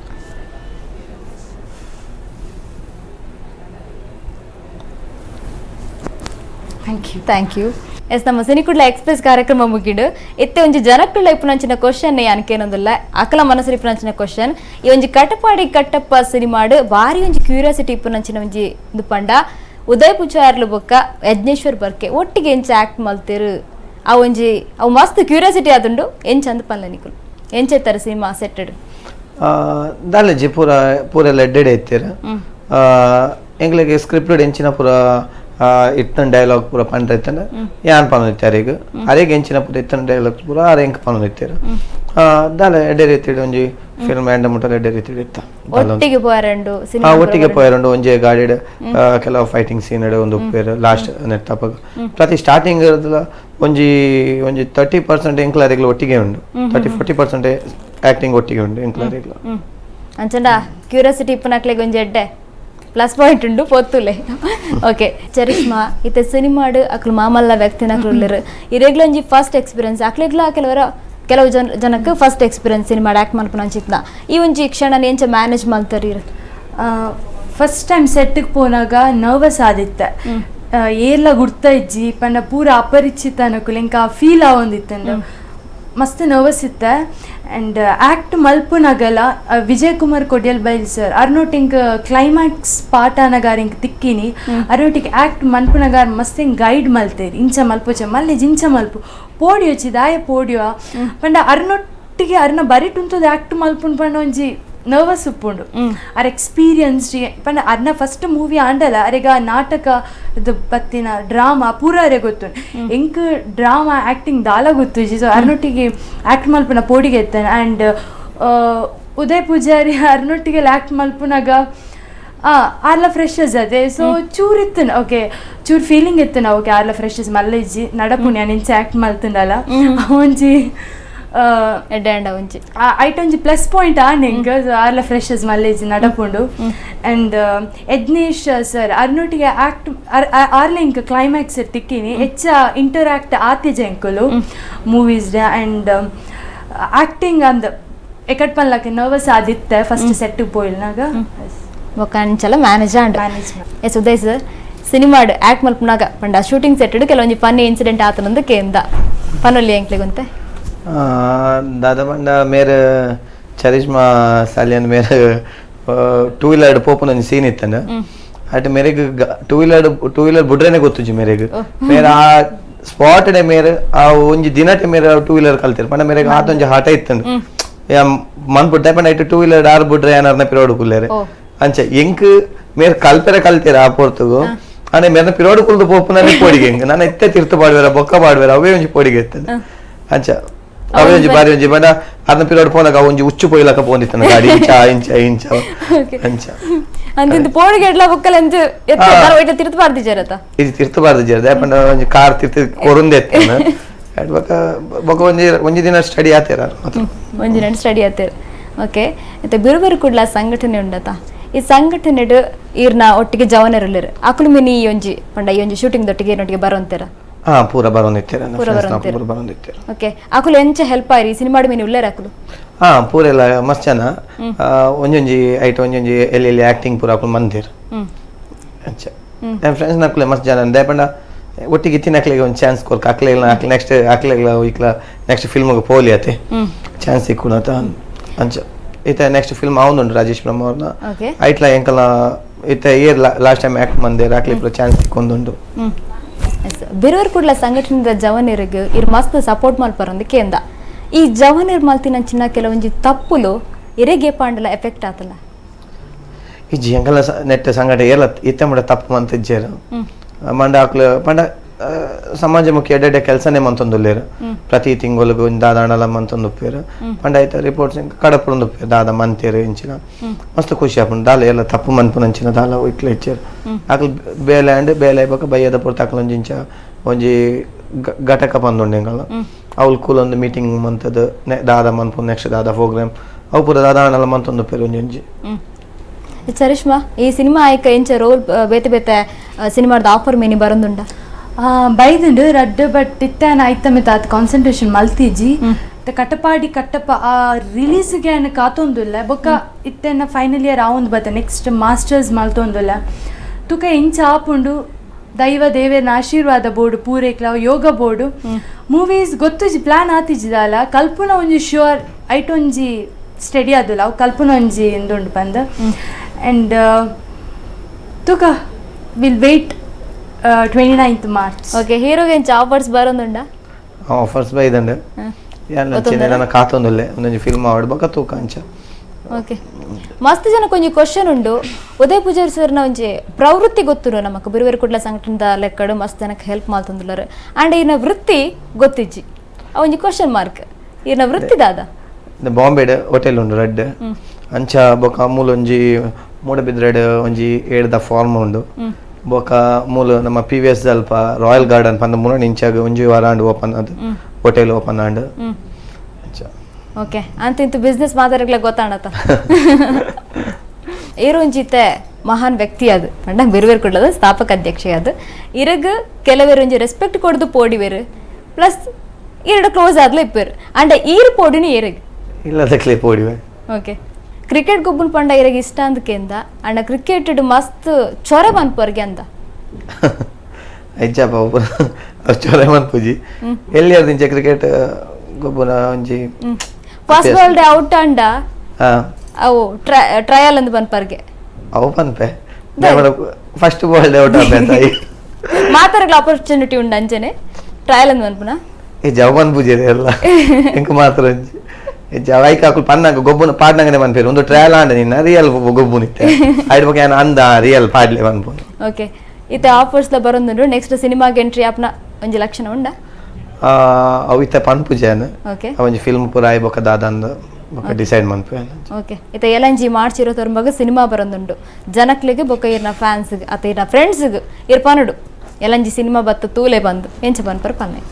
ಥ್ಯಾಂಕ್ ಯು ಎಸ್ ನಮ್ಮ ಸಿನಿಕುಡ್ಲ ಎಕ್ಸ್ಪ್ರೆಸ್ ಕಾರ್ಯಕ್ರಮ ಮುಗಿಡು ಇತ್ತೆ ಒಂಜಿ ಜನಕ್ಕುಳ್ಳ ಇಪ್ಪುನಂಚಿನ ಕ್ವಶನ್ ಯಾನಕೇನೊಂದುಲ್ಲ ಅಕಲ ಮನಸ್ಸು ಇಪ್ಪುನಂಚಿನ ಕ್ವಶನ್ ಈ ಒಂಜಿ ಕಟಪಾಡಿ ಕಟ್ಟಪ್ಪ ಸಿನಿಮಾಡು ಬಾರಿ ಒಂಜಿ ಕ್ಯೂರಿಯಾಸಿಟಿ ಇಪ್ಪುನಂಚಿನ ಒಂಜಿ ಇದು ಪಂಡ ಉದಯ್ ಪೂಜಾರ್ಲು ಬೊಕ್ಕ ಯಜ್ಞೇಶ್ವರ್ ಬರ್ಕೆ ಒಟ್ಟಿಗೆ ಎಂಚ ಆಕ್ಟ್ ಮಲ್ತೇರು ಅವು ಮಸ್ತ್ ಕ್ಯೂರಿಯಾಸಿಟಿ ಆದುಂಡು ಎಂಚ ಅಂದ್ ಪನ್ಲ ನಿಕುಲು ಎಂಚೆತ್ತರ ಸಿನಿಮಾ ಸೆಟ್ಟೆಡ್ ದಾಲೆಜಿ ಪೂರ ಎಡ್ಡೆಡೆ ಇತ್ತೀರ ಎಂಗ್ಲಿಗೆ ಸ್ಕ್ರಿಪ್ಟೆಡ್ ಎಂಚಿನ ಪೂರ ಇತ್ತನ ಡೈಲಾಗ್ ಪೂರ ಪಂಡ್ರೆ ಇತ್ತಂಡ ಯಾನ್ ಪನೊಂದಿತ್ತೆ ಅರೆಗ್ ಅರೆಗ್ ಎಂಚಿನ ಪೂರ ಇತ್ತನ ಡೈಲಾಗ್ ಪೂರ ಅರೆ ಎಂಕ್ ಪನೊಂದಿತ್ತೇರು ದಾಲೆ ಎಡ್ಡೆ ರೀತಿಡ್ ಒಂಜಿ ಫಿಲ್ಮ್ ಎಂಡ ಮುಟ್ಟಲ ಎಡ್ಡೆ ರೀತಿಡ್ ಇತ್ತ ಒಟ್ಟಿಗೆ ಪೋಯರಂಡು ಒಂಜಿ ಗಾಡಿಡ್ ಕೆಲವು ಫೈಟಿಂಗ್ ಸೀನ್ ಒಂದು ಉಪ್ಪೇರು ಲಾಸ್ಟ್ ನೆಟ್ಟಪಗ ಪ್ರತಿ ಸ್ಟಾರ್ಟಿಂಗ್ ಒಂಜಿ 30% ಎಂಕ್ಲಾರಿಗ್ಲು ಒಟ್ಟಿಗೆ ಉಂಡು 30-40% ಆಕ್ಟಿಂಗ್ ಒಟ್ಟಿಗೆ ಉಂಡು ಎಂಕ್ಲಾರಿಗ್ಲು ಅಂಚಂಡ ಕ್ಯೂರಿಯಾಸಿಟಿ ಇಪ್ಪನಕ್ಲೆಗ್ ಒಂಜಿ ಎಡ್ಡೆ ಪ್ಲಸ್ ಪಾಯಿಂಟ್ ಉಂಡು ಪೊತ್ತುಲೆ ಓಕೆ ಚರಿಷ್ಮಾ ಇತ್ತೆ ಸಿನಿಮಾಡ್ ಅಕ್ಲು ಮಾಮಲ್ಲ ವ್ಯಕ್ತಿನ ಅಕ್ಲು ಇರೆಗ್ಲ ಒಂಜಿ ಫಸ್ಟ್ ಎಕ್ಸ್ಪೀರಿಯನ್ಸ್ ಅಕ್ಲೆಗ್ಲ ಕೆಲವು ಜನಕ್ಕೆ ಫಸ್ಟ್ ಎಕ್ಸ್ಪೀರಿಯನ್ಸ್ ಸಿನಿಮಾಡ್ ಆಕ್ಟ್ ಮಲ್ಪನ ಅಂಚಿತ್ನ ಈ ಒಂಜಿ ಕ್ಷಣ ಎಂಚ ಮ್ಯಾನೇಜ್ ಮಲ್ತರಿ ಫಸ್ಟ್ ಟೈಮ್ ಸೆಟ್ಗೆ ಪೋನಾಗ ನರ್ವಸ್ ಆದಿತ್ತೆ ಏರ್ಲ ಗುರ್ತ ಇಜ್ಜಿ ಪಂಡ ಪೂರ ಅಪರಿಚಿತ ಅನಕುಲ್ ಎಂಕ ಫೀಲ್ ಆವೊಂದಿತ್ತಂಡು ಮಸ್ತ್ ನರ್ವಸ್ ಇತ್ತೆ ಆ್ಯಂಡ್ ಆ್ಯಕ್ಟ್ ಮಲ್ಪುನಾಗಲ್ಲ ವಿಜಯ್ ಕುಮಾರ್ ಕೊಡ್ಯಲ್ ಬೈಲ್ ಸರ್ ಅರ್ನೋಟಿಂಗ್ ಕ್ಲೈಮ್ಯಾಕ್ಸ್ ಪಾಠ ಅನ್ನಗಾರ ಹಿಂಗೆ ತಿಕ್ಕಿನಿ ಅರ್ನೋಟಿಗೆ ಆ್ಯಕ್ಟ್ ಮಲ್ಪುನಗಾರ ಮಸ್ತ್ ಹಿಂಗೆ ಗೈಡ್ ಮಲ್ತೇರಿ ಇಂಚ ಮಲ್ಪುಚ ಮಲ್ಲೇಜ್ ಇಂಚ ಮಲ್ಪು ಪೋಡಿಯೋ ಚಿದಾಯ ಪೋಡಿಯೋ ಪಂಡ ಅರ್ನೊಟ್ಟಿಗೆ ಅರ್ನ ಬರಿಟುಂತದ ಆ್ಯಕ್ಟ್ ಮಲ್ಪುನ್ ಪಂಡ ಒಂಜಿ ನರ್ವಸ್ ಉಪ್ಪುಂಡು ಅರ್ ಎಕ್ಸ್ಪೀರಿಯನ್ಸ್ ಪಂಡ ಅರ್ನ ಫಸ್ಟ್ ಮೂವಿ ಆಂಡಲ ಅರೆಗ ನಾಟಕ ಇದು ಪತ್ತಿನ ಡ್ರಾಮಾ ಪೂರ ಅರೆ ಗೊತ್ತು ಎಂಕ್ ಡ್ರಾಮಾ ಆ್ಯಕ್ಟಿಂಗ್ ದಾಲ ಗೊತ್ತು ಸೊ ಅರ್ನೊಟ್ಟಿಗೆ ಆ್ಯಕ್ಟ್ ಮಲ್ಪನ ಪೋಡಿಗೆ ಎತ್ತಾನೆ ಆ್ಯಂಡ್ ಉದಯ್ ಪೂಜಾರಿ ಅರ್ನೊಟ್ಟಿಗೆ ಆ್ಯಕ್ಟ್ ಮಲ್ಪುನಾಗ ಆರ್ಲ ಫ್ರೆಶಸ್ ಅದೇ ಸೊ ಚೂರ್ ಇತ್ತನ ಓಕೆ ಚೂರ್ ಫೀಲಿಂಗ್ ಇತ್ತನ ಓಕೆ ಆರ್ಲ ಫ್ರೆಶಸ್ ಮಲ್ಲಜ್ಜಿ ನಡಪುಣ್ಯ ನಿಂಚೆ ಆ್ಯಕ್ಟ್ ಮಲ್ತಂಡಲ್ಲ ಒಂಜಿ ಐಟೊಂಜಿ ಪ್ಲಸ್ ಪಾಯಿಂಟ್ ಆನೆಂಗ್ ಆರ್ಲ ಫ್ರೆಶಸ್ ಮಲ್ಲೇಜ್ ನಡಪುಂಡು ಆ್ಯಂಡ್ ಯಜ್ಞೇಶ್ ಸರ್ ಅರ್ನೊಟ್ಟಿಗೆ ಆಕ್ಟ್ ಆರ್ಲ ಇಂಕ್ ಕ್ಲೈಮ್ಯಾಕ್ಸ್ ತಿಕ್ಕಿನಿ ಹೆಚ್ಚ ಇಂಟರಾಕ್ಟ್ ಆತಿಜ ಎಂಕುಲು ಮೂವೀಸ್ ಆ್ಯಂಡ್ ಆಕ್ಟಿಂಗ್ ಅಂದ್ ಎಕಟ್ ಪನ್ಲಕ್ಕೆ ನರ್ವಸ್ ಆದಿತ್ತೆ ಫಸ್ಟ್ ಸೆಟ್ ಪೋಯಿಲ್ನಾಗ ಒಕ್ಕಂಚಲ manage S Uday sir ಸಿನಿಮಾಡ್ act ಮಲ್ಪನಾಗ ಪಂಡ ಶೂಟಿಂಗ್ ಸೆಟ್ ಕೆಲವೊಂಜಿ ಫನ್ನಿ ಇನ್ಸಿಡೆಂಟ್ ಆತನೊಂದು ಕೇಂದ ಪನ್ನೊಲ್ಲಿ ಎಂಕ್ಲೆಗೊಂತೆ दादा बंदा मेरे चरिश्मा सालियन मेरे टू व्हीलर पोपन सीन इत्तंड अट मेरे टू व्हीलर बुड्रेने गोत्तुजि मेरे मेरे आ स्पॉट डे मेरे आ ಒಂಜಿ ದಿನಟೆ मेरे टू व्हीलर ಕಲ್ತಿರ್ ಪಂಡ मेरे ಆತೊಂಜಿ ಹಠ ಇತ್ತಂಡ್ ಯಾ ಮನ್ ಬುಡ್ಡೆ ಪಂಡ ಇಟ್ಟು टू व्हीलर ಆರ್ ಬುಡ್ರೆ ಏನರ್ನ ಪಿರೋಡು ಕುಲ್ಲೇರೆ ಅಂಚ ಎಂಕ್ ಮೇರ್ ಕಲ್ತೀರ ಆ ಪೋರ್ತುಗು ಅನೆ ಮೇರ್ನ ಪಿರೋಡು ಕುಲ್ದು ಪೋಪುನಲ್ಲಿ ಪೋಡಿಗೆ ಹೆಂಗ ನಾನು ಎತ್ತೆ ತೀರ್ಥ ಪಾಡ್ವೇರ ಬೊಕ್ಕ ಪಾಡ್ವೇರ ಅವೇ ಒಂಜಿ ಪೋಡಿಗೆ ಎತ್ತದ ಅಂಚ ಅವೇ ಒಂಜಿ ಬಾರಿ ಒಂಜಿ ಬಡ ಅದನ್ನ ಪಿರೋಡು ಪೋನಾಗ ಒಂಜಿ ಉಚ್ಚು ಪೋಯ್ಲಕ ಪೋಂದಿತ್ತನ ಗಾಡಿ ಇಂಚ ಅಂಚ ಅಂದಿಂತ ಪೋಡಿಗೆ ಎಡ್ಲ ಬೊಕ್ಕಲ ಅಂಚ ಎತ್ತ ತೀರ್ಥ ಪಾಡ್ದಿ ಜರತ ಇದು ತೀರ್ಥ ಪಾಡ್ದಿ ಜರ ದಾಪಂಡ ಒಂಜಿ ಕಾರ್ ತೀರ್ಥ ಕೊರುಂದೆ ಎತ್ತನ ಬೊಕ್ಕ ಒಂಜಿ ದಿನ ಸ್ಟಡಿ ಆತೇರ ಒಂಜಿ ದಿನ ಸ್ಟಡಿ ಆತೇರ ಓಕೆ ಮತ್ತೆ ಬೇರೆ ಕೂಡಲ ಸಂಘಟನೆ ಉಂಡತ ಈ ಸಂಘಟನೆ ಇರ್ನ ಒಟ್ಟಿಗೆ ಜವನರಲ್ಲಿರ ಅಕುಲು ಮಿನಿ ಈ ಒಂಜಿ ಶೂಟಿಂಗ್ ದೊಟ್ಟಿಗೆ ಏನೊಟ್ಟಿಗೆ ಬರೋಂತೀರ ಪೂರ ಬರೋಂದಿತ್ತೇರ ಓಕೆ ಅಕುಲು ಎಂಚ ಹೆಲ್ಪ್ ಆಯ್ರಿ ಸಿನಿಮಾಡ್ ಮಿನಿ ಉಳ್ಳೇರ ಅಕುಲು ಪೂರ ಎಲ್ಲ ಮಸ್ತ್ ಜನ ಒಂಜೊಂಜಿ ಐಟ್ ಒಂಜೊಂಜಿ ಎಲ್ಲಿ ಆಕ್ಟಿಂಗ್ ಪೂರ ಅಕುಲು ಮಂದಿರ್ ಅಂಚ ನನ್ನ ಫ್ರೆಂಡ್ಸ್ ನಕುಲೆ ಮಸ್ತ್ ಜನ ದಾಪಂಡ ಒಟ್ಟಿಗೆ ಇತ್ತಿನ ಅಕ್ಲೆಗೆ ಒಂದು ಚಾನ್ಸ್ ಕೊರ್ಕ ಅಕ್ಲೆ ನೆಕ್ಸ್ಟ್ ಅಕ್ಲೆಗ್ಲ ಇಕ್ಲ ನೆಕ್ಸ್ಟ್ ಫಿಲ್ಮ್ಗೆ ಪೋಲಿ ಆತೆ ಚಾನ್ಸ್ ಸಿಕ್ಕುಣತ ಅಂಚ ಇತ್ತ ನೆಕ್ಸ್ಟ್ ಫಿಲ್ಮ್ ಅವನುಂಡು ರಾಜೇಶ್ ಬ್ರಹ್ಮ ಅವ್ರನ್ನ ಐಟ್ಲ ಎಂಕಲ ಇತ್ತ ಇಯರ್ ಲಾಸ್ಟ್ ಟೈಮ್ ಆಕ್ಟ್ ಮಂದೇರ ಅಕ್ಲೆ ಚಾನ್ಸ್ ಸಿಕ್ಕೊಂದುಂಡು ಬೇರೆಯವ್ರು ಕೂಡಲ ಸಂಘಟನೆದ ಜವನಿರಿಗೆ ಇರ್ ಮಸ್ತ್ ಸಪೋರ್ಟ್ ಮಲ್ಪರೊಂದಕ್ಕೆ ಎಂದ ಈ ಜವನಿರ್ ಮಲ್ತಿನ ಚಿನ್ನ ಕೆಲವೊಂಜಿ ತಪ್ಪುಲು ಇರೆಗೆ ಪಾಂಡಲ ಎಫೆಕ್ಟ್ ಆತಲ್ಲ ಈ ಎಂಕಲ ನೆಟ್ ಸಂಘಟನೆ ಎಲ್ಲ ಇತ್ತ ಮುಡ ತಪ್ಪು ಮಂತಿಜ್ಜೇರು ಮಂಡ ಆಕ್ಲು ಪಂಡ ಸಮಾಜಮುಖಿ ಎಡ್ಡೆ ಕೆಲಸನೇ ಮಂತೊಂದುಲ್ಲೇರು ಪ್ರತಿ ತಿಂಗಳಿಗೆ ಒಂದು ದಾದಾಣಲ ಮಂತೊಂದು ಉಪ್ಪೇರು ಪಂಡ ಆಯ್ತ ರಿಪೋರ್ಟ್ಸ್ ಕಡಪುರೊಂದು ಉಪ್ಪೇರು ದಾದ ಮಂತೇರು ಇಂಚಿನ ಮಸ್ತ್ ಖುಷಿ ಆಪುಂಡು ದಾಲ ಎಲ್ಲ ತಪ್ಪು ಮನ್ಪುನಂಚಿನ ದಾಲ ಇಟ್ಲ ಇಚ್ಚೇರು ಆಕ್ಲು ಬೇಲೆ ಬೊಕ ಬಯ್ಯದ ಪುರ್ತ ಆಕ್ಲೊಂಜಿಂಚ ಒಂಜಿ ಘಟಕ ಬಂದುಂಡು ಎಂಕಲ್ಲ ಅವ್ಲು ಕೂಲೊಂದು ಮೀಟಿಂಗ್ ಮಂತದ ದಾದ ಮನ್ಪು ನೆಕ್ಸ್ಟ್ ದಾದ ಪ್ರೋಗ್ರಾಮ್ ಅವು ಪೂರ ದಾದಾಣಲ ಮಂತೊಂದು ಉಪ್ಪೇರು ಒಂಜಿ ಚರಿಷ್ಮಾ ಈ ಸಿನಿಮಾ ಆಯ್ಕ ಎಂಚ ರೋಲ್ ಬೇತೆ ಸಿನಿಮಾದ ಆಫರ್ ಮೇನಿ ಬರೊಂದುಂಡ ಬೈದುಂಡು ರಡ್ಡು ಬಟ್ ಇತ್ತೇನ ಐತಮಿತ ಅದು ಕಾನ್ಸಂಟ್ರೇಷನ್ ಮಲ್ತಿಜಿ ಕಟ್ಟಪಾಡಿ ಕಟ್ಟಪ ಆ ರಿಲೀಸ್ಗೆ ಅನ್ನ ಕಾತೊಂದುಲ್ಲ ಬೊಕ್ಕ ಇತ್ತೇನ ಫೈನಲ್ ಇಯರ್ ಆವೊಂದು ಬತ್ತ ನೆಕ್ಸ್ಟ್ ಮಾಸ್ಟರ್ಸ್ ಮಲ್ತೊಂದುಲ್ಲ ತುಕ ಇಂಚ ಆಪುಂಡು ದೈವ ದೇವೇನ ಆಶೀರ್ವಾದ ಬೋರ್ಡು ಪೂರೈಕ್ಲ ಯೋಗ ಬೋರ್ಡು ಮೂವೀಸ್ ಗೊತ್ತುಜಿ ಪ್ಲಾನ್ ಆತಿಜಿದಲ್ಲ ಕಲ್ಪುನ ಒಂಜಿ ಶ್ಯೂರ್ ಐಟೊಂಜಿ ಸ್ಟಡಿ ಆದುಲ್ಲ ಅವು ಕಲ್ಪುನ ಒಂಜಿ ಎಂದುಂಡು ಬಂದ ಆ್ಯಂಡ್ ತುಕ will wait 29th March. Okay ಹೀರೋಗೆ ಎಂಚ ಆಫರ್ಸ್ ಬರೋಂದುಂಡ ಆಫರ್ಸ್ ಬೈದಂಡು ನನ್ನ ಕಾತೊಂದುಲ್ಲೆ ಒಂದೊಂಜಿ ಫಿಲ್ಮ್ ಆಡ್ಬೇಕ ತೂಕ ಅಂಚ ಓಕೆ ಮಸ್ತ್ ಜನ ಕೊಂಚ ಕ್ವಶನ್ ಉಂಡು ಉದಯ್ ಪೂಜಾರಿ ಸರ್ನ ಒಂಜಿ ಪ್ರವೃತ್ತಿ ಗೊತ್ತುರು ನಮಕ್ ಬಿರುವೇರು ಕುಡ್ಲ ಸಂಘಟನದ ಲೆಕ್ಕಡು ಮಸ್ತ್ ಜನಕ್ಕೆ ಹೆಲ್ಪ್ ಮಾಡ್ತಂದುಲ್ಲರು ಆ್ಯಂಡ್ ಇನ್ನ ವೃತ್ತಿ ಗೊತ್ತಿಜ್ಜಿ ಒಂಜಿ ಕ್ವಶನ್ ಮಾರ್ಕ್ ಇನ್ನ ವೃತ್ತಿ ದಾದ ಬಾಂಬೆಡ್ ಹೋಟೆಲ್ ಉಂಡು ರೆಡ್ ಅಂಚ ಬೊಕ ಮೂಲ ಒಂಜಿ ಮೂಡಬಿದ್ರೆಡ್ ಒಂಜಿ ಏಡ್ದ ಫಾರ್ಮ್ ಉಂಡು ಬೊಕ ಮೂಲ ನಮ್ಮ PVS ಅಲ್ಪ ರಾಯಲ್ ಗಾರ್ಡನ್ ಪಂದ ಮೂಲ ಇಂಚಾಗ ಒಂಜಿ ವಾರಾಂಡ್ ಓಪನ್ ಅದು ಹೋಟೆಲ್ ಓಪನ್ ಆಂಡ್ ಓಕೆ ಅಂತ ಇಂತು ಬಿಸ್ನೆಸ್ ಮಾತಾಡಕ್ಲ ಗೊತ್ತಾಣತ ಇರೊಂಜಿತೆ ಮಹಾನ್ ವ್ಯಕ್ತಿ ಅದು ಪಂಡ ಬಿರುವೇರು ಕೊಡ್ಲದ ಸ್ಥಾಪಕ ಅಧ್ಯಕ್ಷ ಅದು ಇರಗ ಕೆಲವೇರು ಒಂಜಿ ರೆಸ್ಪೆಕ್ಟ್ ಕೊಡ್ದು ಪೋಡಿವೇರು ಪ್ಲಸ್ ಎರಡು ಕ್ಲೋಸ್ ಆದ್ಲ ಇಪ್ಪೇರು ಅಂಡ ಈರು ಪೋಡಿನಿ ಇರಗ ಇಲ್ಲದಕ್ಲೆ ಪೋಡಿವೆ ಓಕೆ ಕ್ರಿಕೆಟ್ ಗೊಬ್ಬನ ಪಂಡ ಇರಗ ಇಷ್ಟ ಅಂದಕೆಂದ ಅಂಡ ಕ್ರಿಕೆಟ್ ಮಸ್ತ್ ಚೊರ ಬನ್ಪರ್ಗೆ ಅಂದ ಐಜಾಪ ಚೊರ ಮನ್ಪುಜಿ ಎಲ್ಲಿ ಅರ್ದಿಂಚ ಕ್ರಿಕೆಟ್ ಗೊಬ್ಬನ ಒಂಜಿ ಫಸ್ಟ್ ಬಾಲ್ ಡೇ ಔಟ್ ಅಂಡ ಅವು ಟ್ರಯಲ್ ಅಂದ್ ಬನ್ಪರ್ಗೆ ಅವು ಪನ್ಪೆ ಫಸ್ಟ್ ಬಾಲ್ ಡೇ ಔಟ್ ಆಪೆ ಮಾತಾಡಕ್ಲ ಆಪರ್ಚುನಿಟಿ ಉಂಡು ಅಂಚನೆ ಟ್ರಯಲ್ ಅಂದ್ ಬನ್ಪುನ ಈ ಜವನ್ ಪೂಜೆ ಎಲ್ಲ ಎಂಕ ಮಾತ್ರ ಒಂಜಿ ಜವಾಯ್ಕ ಅಕುಲು ಪನ್ನಗ ಗೊಬ್ಬನ ಪಾಡ್ನಂಗನೆ ಮನ್ಪೇರು ಒಂದು ಟ್ರಯಲ್ ಆಂಡ ನಿನ್ನ ರಿಯಲ್ ಗೊಬ್ಬುನಿತ್ತೆ ಐಡ್ ಬಗ್ಗೆ ಅಂದ ರಿಯಲ್ ಪಾಡ್ಲೆ ಮನ್ಪುನು ಓಕೆ ಇತ್ತೆ ಆಫರ್ಸ್ ದ ಬರೊಂದುಂಡು ನೆಕ್ಸ್ಟ್ ಸಿನಿಮಾಗೆ ಎಂಟ್ರಿ ಆಪ್ನ ಒಂಜಿ ಲಕ್ಷಣ ಉಂಡ ಅವು ಇತ್ತೆ ಪನ್ಪುಜೆನ್ ಓಕೆ ಒಂಜಿ ಫಿಲ್ಮ್ ಪೂರ ಆಯ್ ಬೊಕ ದಾದಂದು ಬೊಕ ಡಿಸೈಡ್ ಮನ್ಪುಜೆನ್ ಓಕೆ ಇತ್ತೆ ಎಲಂಜಿ ಮಾರ್ಚ್ 29 ಸಿನಿಮಾ ಬರೊಂದುಂಡು ಜನಕ್ಲೆಗೆ ಬೊಕ ಇರ್ನ ಫ್ಯಾನ್ಸ್ ಗೆ ಅತ ಇರ್ನ ಫ್ರೆಂಡ್ಸ್ ಗೆ ಇರ್ಪಾನುಡು ಎಲಂಜಿ ಸಿನಿಮಾ ಬತ್ತ ತೂಲೆ ಬಂದು ಎಂಚ ಬನ್ಪರ್ ಪನ್ನೆ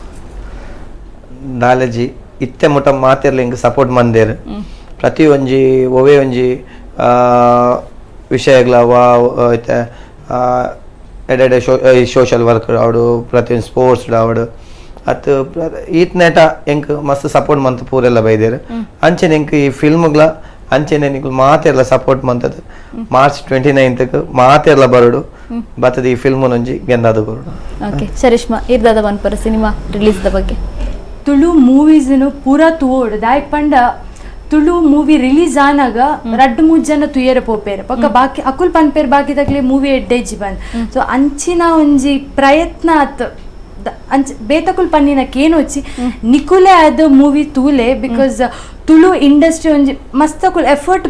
ನಾಲೆಜಿ ಇತ್ತೆ ಮುಟ ಮಾತಿರ್ಲಿ ಹಿಂಗೆ ಸಪೋರ್ಟ್ ಮಂದೇರು ಪ್ರತಿ ಒಂಜಿ ಒವೇ ಒಂಜಿ ವಿಷಯಗಳ ಐತೆ ಎಡೆಡೆ ಸೋಷಲ್ ವರ್ಕ್ ಆವಡು ಪ್ರತಿಯೊಂದು ಸ್ಪೋರ್ಟ್ಸ್ ಆವಡು ಅತ್ತು ಈತ್ ನೆಟ ಎಂಕ್ ಮಸ್ತ್ ಸಪೋರ್ಟ್ ಮಂತ್ ಪೂರೆಲ್ಲ ಬೈದೇರು ಅಂಚೆನೆ ಎಂಕ್ ಈ ಫಿಲ್ಮ್ಗಳ ಅಂಚೆನೆ ನಿಂಗೆ ಮಾತೆಲ್ಲ ಸಪೋರ್ಟ್ ಮಂತದ್ದು March 29th ಮಾತೆಲ್ಲ ಬರಡು ಬತ್ತದ ಈ ಫಿಲ್ಮ್ ಒಂಜಿ ಗೆಂದಾದ ಬರಡು ಓಕೆ ಶರಿಷ್ಮಾ ಇರ್ದಾದ ಬನ್ಪರ ಸಿನಿಮಾ ರಿಲೀಸ್ ದ ಬಗ್ಗೆ ತುಳು ಮೂವೀಸ್ನು ಪೂರ ತೂವೋಡು ದಾಯ್ ಪಂಡ ತುಳು ಮೂವಿ ರಿಲೀಸ್ ಆನಾಗ 2-3 ಜನ ತುಯ್ಯರ ಪೋಪೇರು ಪಕ್ಕ ಬಾಕಿ ಅಕುಲ್ ಪನ್ಪೇರ್ ಬಾಕಿ ತಕ್ಲೆ ಮೂವಿ ಎಡ್ಡೆಜ್ಜಿ ಬಂದ್ ಸೊ ಅಂಚಿನ ಒಂಜಿ ಪ್ರಯತ್ನ ಆತ್ ಅಂಚ ಬೇತಕುಲ್ ಪನ್ನಿನಕ್ ಏನು వచ్చి ನಿಕುಲೆ ಆದ ಮೂವಿ ತೂಲೆ ಬಿಕಾಸ್ ತುಳು ಇಂಡಸ್ಟ್ರಿ ಒಂಜಿ ಮಸ್ತ್ ಅಕುಲ್ ಎಫರ್ಟ್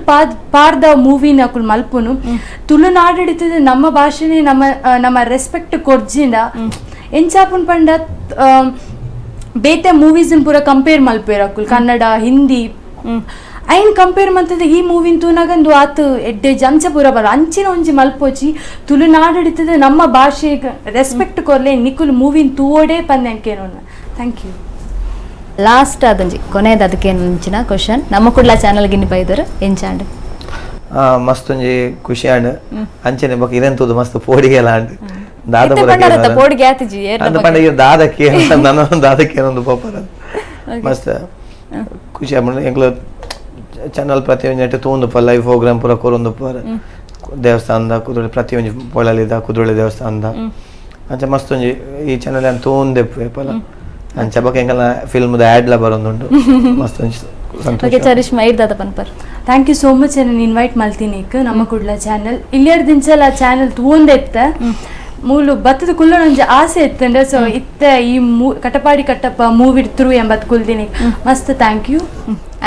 ಪಾರ್ದ ಮೂವಿನ ಅಕುಲ್ ಮಲ್ಪುನು ತುಳುನಾಡಡಿತದ ನಮ್ಮ ಭಾಷೆನೆ ನಮ್ಮ ರೆಸ್ಪೆಕ್ಟ್ ಕೊರ್ಜಿಂದ ಎಂಚಾಪುನ್ ಪಂಡ ಬೇತೆ ಮೂವೀಸ್ ಪೂರ ಕಂಪೇರ್ ಮಲ್ಪೇರ್ ಅಕುಲ್ ಕನ್ನಡ ಹಿಂದಿ ಐನ್ ಕಂಪೇರ್ ಮಂತದ ಈ ಮೂವಿನ ತೂನಾಗಂದು ಆತು ಎಡ್ಡೆ ಜಂಚ ಪೂರ ಬರ ಅಂಚಿನ ಒಂಜಿ ಮಲ್ಪೋಚಿ ತುಳುನಾಡಡಿತದ ನಮ್ಮ ಭಾಷೆಗೆ ರೆಸ್ಪೆಕ್ಟ್ ಕೊರ್ಲೆ ನಿಕುಲ್ ಮೂವಿನ ತೂವೋಡೆ ಪಂದ್ಯಂಕೇನು. Thank you. ಲಾಸ್ಟ್ ಅದೊಂಜಿ ಕೊನೆಯದು ಅದಕ್ಕೆ ಮುಂಚಿನ ಕ್ವಶನ್ ನಮ್ಮ ಕುಡ್ಲ ಚಾನಲ್ಗೆ ಇನ್ನು ಬೈದರು ಎಂಚಾಂಡ್ ಮಸ್ತ್ ಒಂಜಿ ಖುಷಿ ಆಂಡ್ ಅಂಚನೆ ಬಕ್ ಇದೆಂತದು ಮಸ್ತ್ ಪೋಡಿಗೆಲ್ಲ ಆಂಡ್ ದಾದ ಪೋಡಿಗೆ ಆತಿಜಿ ಅಂತ ಪಂಡಿಗೆ ದಾದಕ್ಕೆ ನನ್ನ ದಾದಕ್ಕೆ ಏನೊಂದು ಪೋಪರ ಮಸ್ತ್ ಖುಷಿ ಆಗ್ಬಿಟ್ಟು ಎಂಕ್ಲ ಚಾನಲ್ ಪ್ರತಿಯೊಂದು ತೂಂದು ಲೈವ್ ಪ್ರೋಗ್ರಾಮ್ ಪೂರ ಕೊರೊಂದು ಪೂರ ದೇವಸ್ಥಾನದ ಕುದುರೆ ಪ್ರತಿಯೊಂದು ಪೊಳಲಿದ ಕುದುರೆ ದೇವಸ್ಥಾನದ ಅಂಚ ಮಸ್ತ್ ಒಂಜಿ ಈ ಚಾನಲ್ ಅಂತ ತೂಂದೆ ಪೇಪಲ ಅಂಚ ಬಕ ಎಂಕಲ್ನ ಫಿಲ್ಮ್ದ ಆ್ಯಡ್ಲ ಬರೋಂದುಂಡು ಮಸ್ತ್ ಒಂಜಿ ಸಂತೋಷ. ಚರಿಷ್ಮಾ ಇರ್ದಾದ ಪನ್ಪರ್ ಥ್ಯಾಂಕ್ ಯು ಸೋ ಮಚ್ ನಾನು ಇನ್ವೈಟ್ ಮಾಡ್ತೀನಿ ನಮ್ಮ ಕುಡ್ಲ ಚಾನಲ್ ಇಲ್ಲಿಯರ್ ದಿಂಚಲ ಚಾನಲ್ ತೂಂದೆತ್ತ ಮೂಲು ಬತ್ತದ ಕುಲ್ಲ ಒಂಜಿ ಆಸೆ ಇತ್ತಂದ್ರೆ ಸೊ ಇತ್ತ ಈ ಕಟಪಾಡಿ ಕಟ್ಟಪ್ಪ ಮೂವಿ ಥ್ರೂ ಎಂಬತ್ತು ಕುಲ್ದಿನಿ ಮಸ್ತ್ ಥ್ಯಾಂಕ್ ಯು.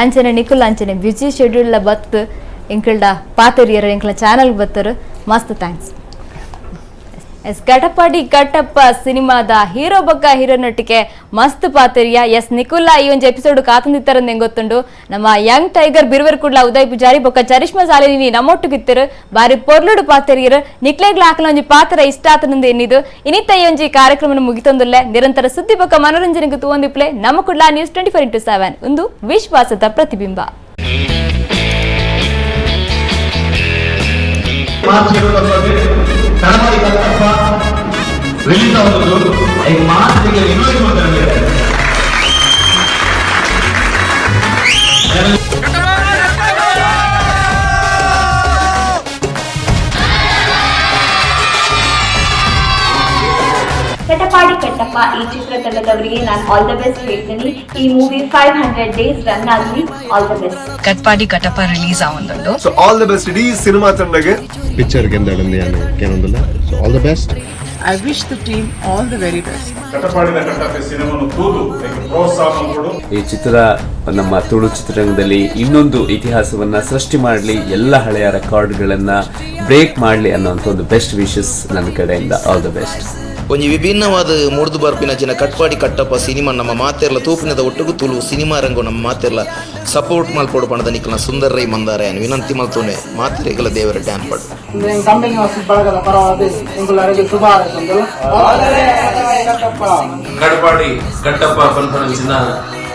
ಅಂಚನೆ ನಿಕುಲ್ ಅಂಚನೆ ಬ್ಯುಸಿ ಶೆಡ್ಯೂಲ್ ಬತ್ ಎಂಕಲ್ಡ ಪಾತರಿಯರ ಎಂಕಲ ಚಾನಲ್ ಬತ್ತರು ಮಸ್ತ್ ಥ್ಯಾಂಕ್ಸ್. ಎಸ್ ಕಟಪಾಡಿ ಕಟ್ಟಪ್ಪ ಸಿನಿಮಾದ ಹೀರೋ ಬೊಕ್ಕ ಹೀರೋನೊಟ್ಟಿಗೆ ಮಸ್ತ್ ಪಾತರಿಯ ಎಸ್ ನಿಕುಲ್ಲ ಈ ಒಂದು ಎಪಿಸೋಡ್ ಕಾತಂದಿತ್ತಾರಂದು ಹೆಂಗ್ ಗೊತ್ತುಂಡು ನಮ್ಮ ಯಂಗ್ ಟೈಗರ್ ಬಿರ್ವರ್ ಕುಡ್ಲ ಉದಯ್ ಪೂಜಾರಿ ಬೊಕ್ಕ ಚರಿಷ್ಮಾ ಸಾಲಿನಿ ನಮ್ಮೊಟ್ಟಿಗಿತ್ತರು ಬಾರಿ ಪೊರ್ಲುಡು ಪಾತರಿಯರು ನಿಕ್ಲೆಗ್ಲ ಹಾಕಲ ಒಂಜಿ ಪಾತ್ರ ಇಷ್ಟ ಆತನಂದು ಎನ್ನಿದು ಇನ್ನಿತ್ತ ಈ ಒಂಜಿ ಕಾರ್ಯಕ್ರಮ ಮುಗಿತೊಂದುಲ್ಲೆ ನಿರಂತರ ಸುದ್ದಿ ಬೊಕ್ಕ ಮನೋರಂಜನೆಗೆ ತೂವೊಂದಿಪ್ಲೆ ನಮ್ಮ ಕುಡ್ಲ ನ್ಯೂಸ್ 24x7 ಒಂದು ವಿಶ್ವಾಸದ ಪ್ರತಿಬಿಂಬ. ರಿಲೀಸ್ ಆಗೋದು ಈಗ ಮಾರ್ಚ್ಗೆ ಇನ್ವೈಟ್ ಮಾಡ್ತಾರೆ. ಕಟಪಾಡಿ ಕಟ್ಟಪ್ಪ ಈ ಚಿತ್ರತಂಡದವರಿಗೆ ನಾನು ಆಲ್ ದ ಬೆಸ್ಟ್ ಹೇಳ್ತೀನಿ. ಈ ಮೂವಿ 500 ಡೇಸ್ ರನ್ ಆಗಲಿ. All the best. Katpadi Kattappa release ಆವೊಂದುಂಡು. ಸೊ ಆಲ್ ದ ಬೆಸ್ಟ್ ಇಡೀ ಸಿನಿಮಾ ತಂಡಗೆ ಪಿಕ್ಚರ್ ಗೆಂದಳಂದು ಯಾನು ಕೇನೊಂದಿಲ್ಲ. So all the best. I wish the team all the very best. ಕಟಪಾಡಿನ ಕಟ್ಟಪ್ಪ ಸಿನಿಮಾನು ತೂದು ಪ್ರೋತ್ಸಾಹ ಕೊಡು. ಈ ಚಿತ್ರ ನಮ್ಮ ತುಳು ಚಿತ್ರರಂಗದಲ್ಲಿ ಇನ್ನೊಂದು ಇತಿಹಾಸವನ್ನ ಸೃಷ್ಟಿ ಮಾಡಲಿ, ಎಲ್ಲ ಹಳೆಯ ರೆಕಾರ್ಡ್ಗಳನ್ನ ಬ್ರೇಕ್ ಮಾಡಲಿ ಅನ್ನೋಂಥ ಒಂದು ಬೆಸ್ಟ್ ವಿಶಸ್ ನನ್ನ ಕಡೆಯಿಂದ. All the best. ಒಂಜಿ ವಿಭಿನ್ನವಾದ ಮುರಿದು ಬರ್ಪಿನಚಿನ ಕಟ್ಪಾಡಿ ಕಟ್ಟಪ್ಪ ಸಿನಿಮಾ ನಮ್ಮ ಮಾತೆರ್ಲ ತೂಪಿನದ ಒಟ್ಟಿಗೂ ತುಳು ಸಿನಿಮಾ ರಂಗು ನಮ್ಮ ಮಾತೆರ್ಲ ಸಪೋರ್ಟ್ ಮಲ್ಪಡು ಪಣದ ನಿಕ್ಕಲ ಸುಂದರ್ ರೈ ಮಂದಾರೆ ವಿನಂತಿ ಮಲ್ತೋನೆ ಮಾತೆರೆಗಳ ದೇವರ ಡ್ಯಾನ್ ಪಡು. ಕಟ್ಪಾಡಿ ಕಟ್ಟಪ್ಪ ಪನ್ಪನಂಚಿನ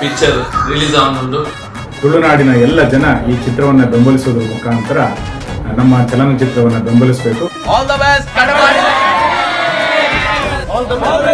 ಪಿಕ್ಚರ್ ರಿಲೀಸ್ ಆಗುವುದು. ತುಳುನಾಡಿನ ಎಲ್ಲ ಜನ ಈ ಚಿತ್ರವನ್ನು ಬೆಂಬಲಿಸುವುದರ ಮುಖಾಂತರ ನಮ್ಮ ಚಲನಚಿತ್ರವನ್ನು ಬೆಂಬಲಿಸಬೇಕು. All the best Katapadi. All the best.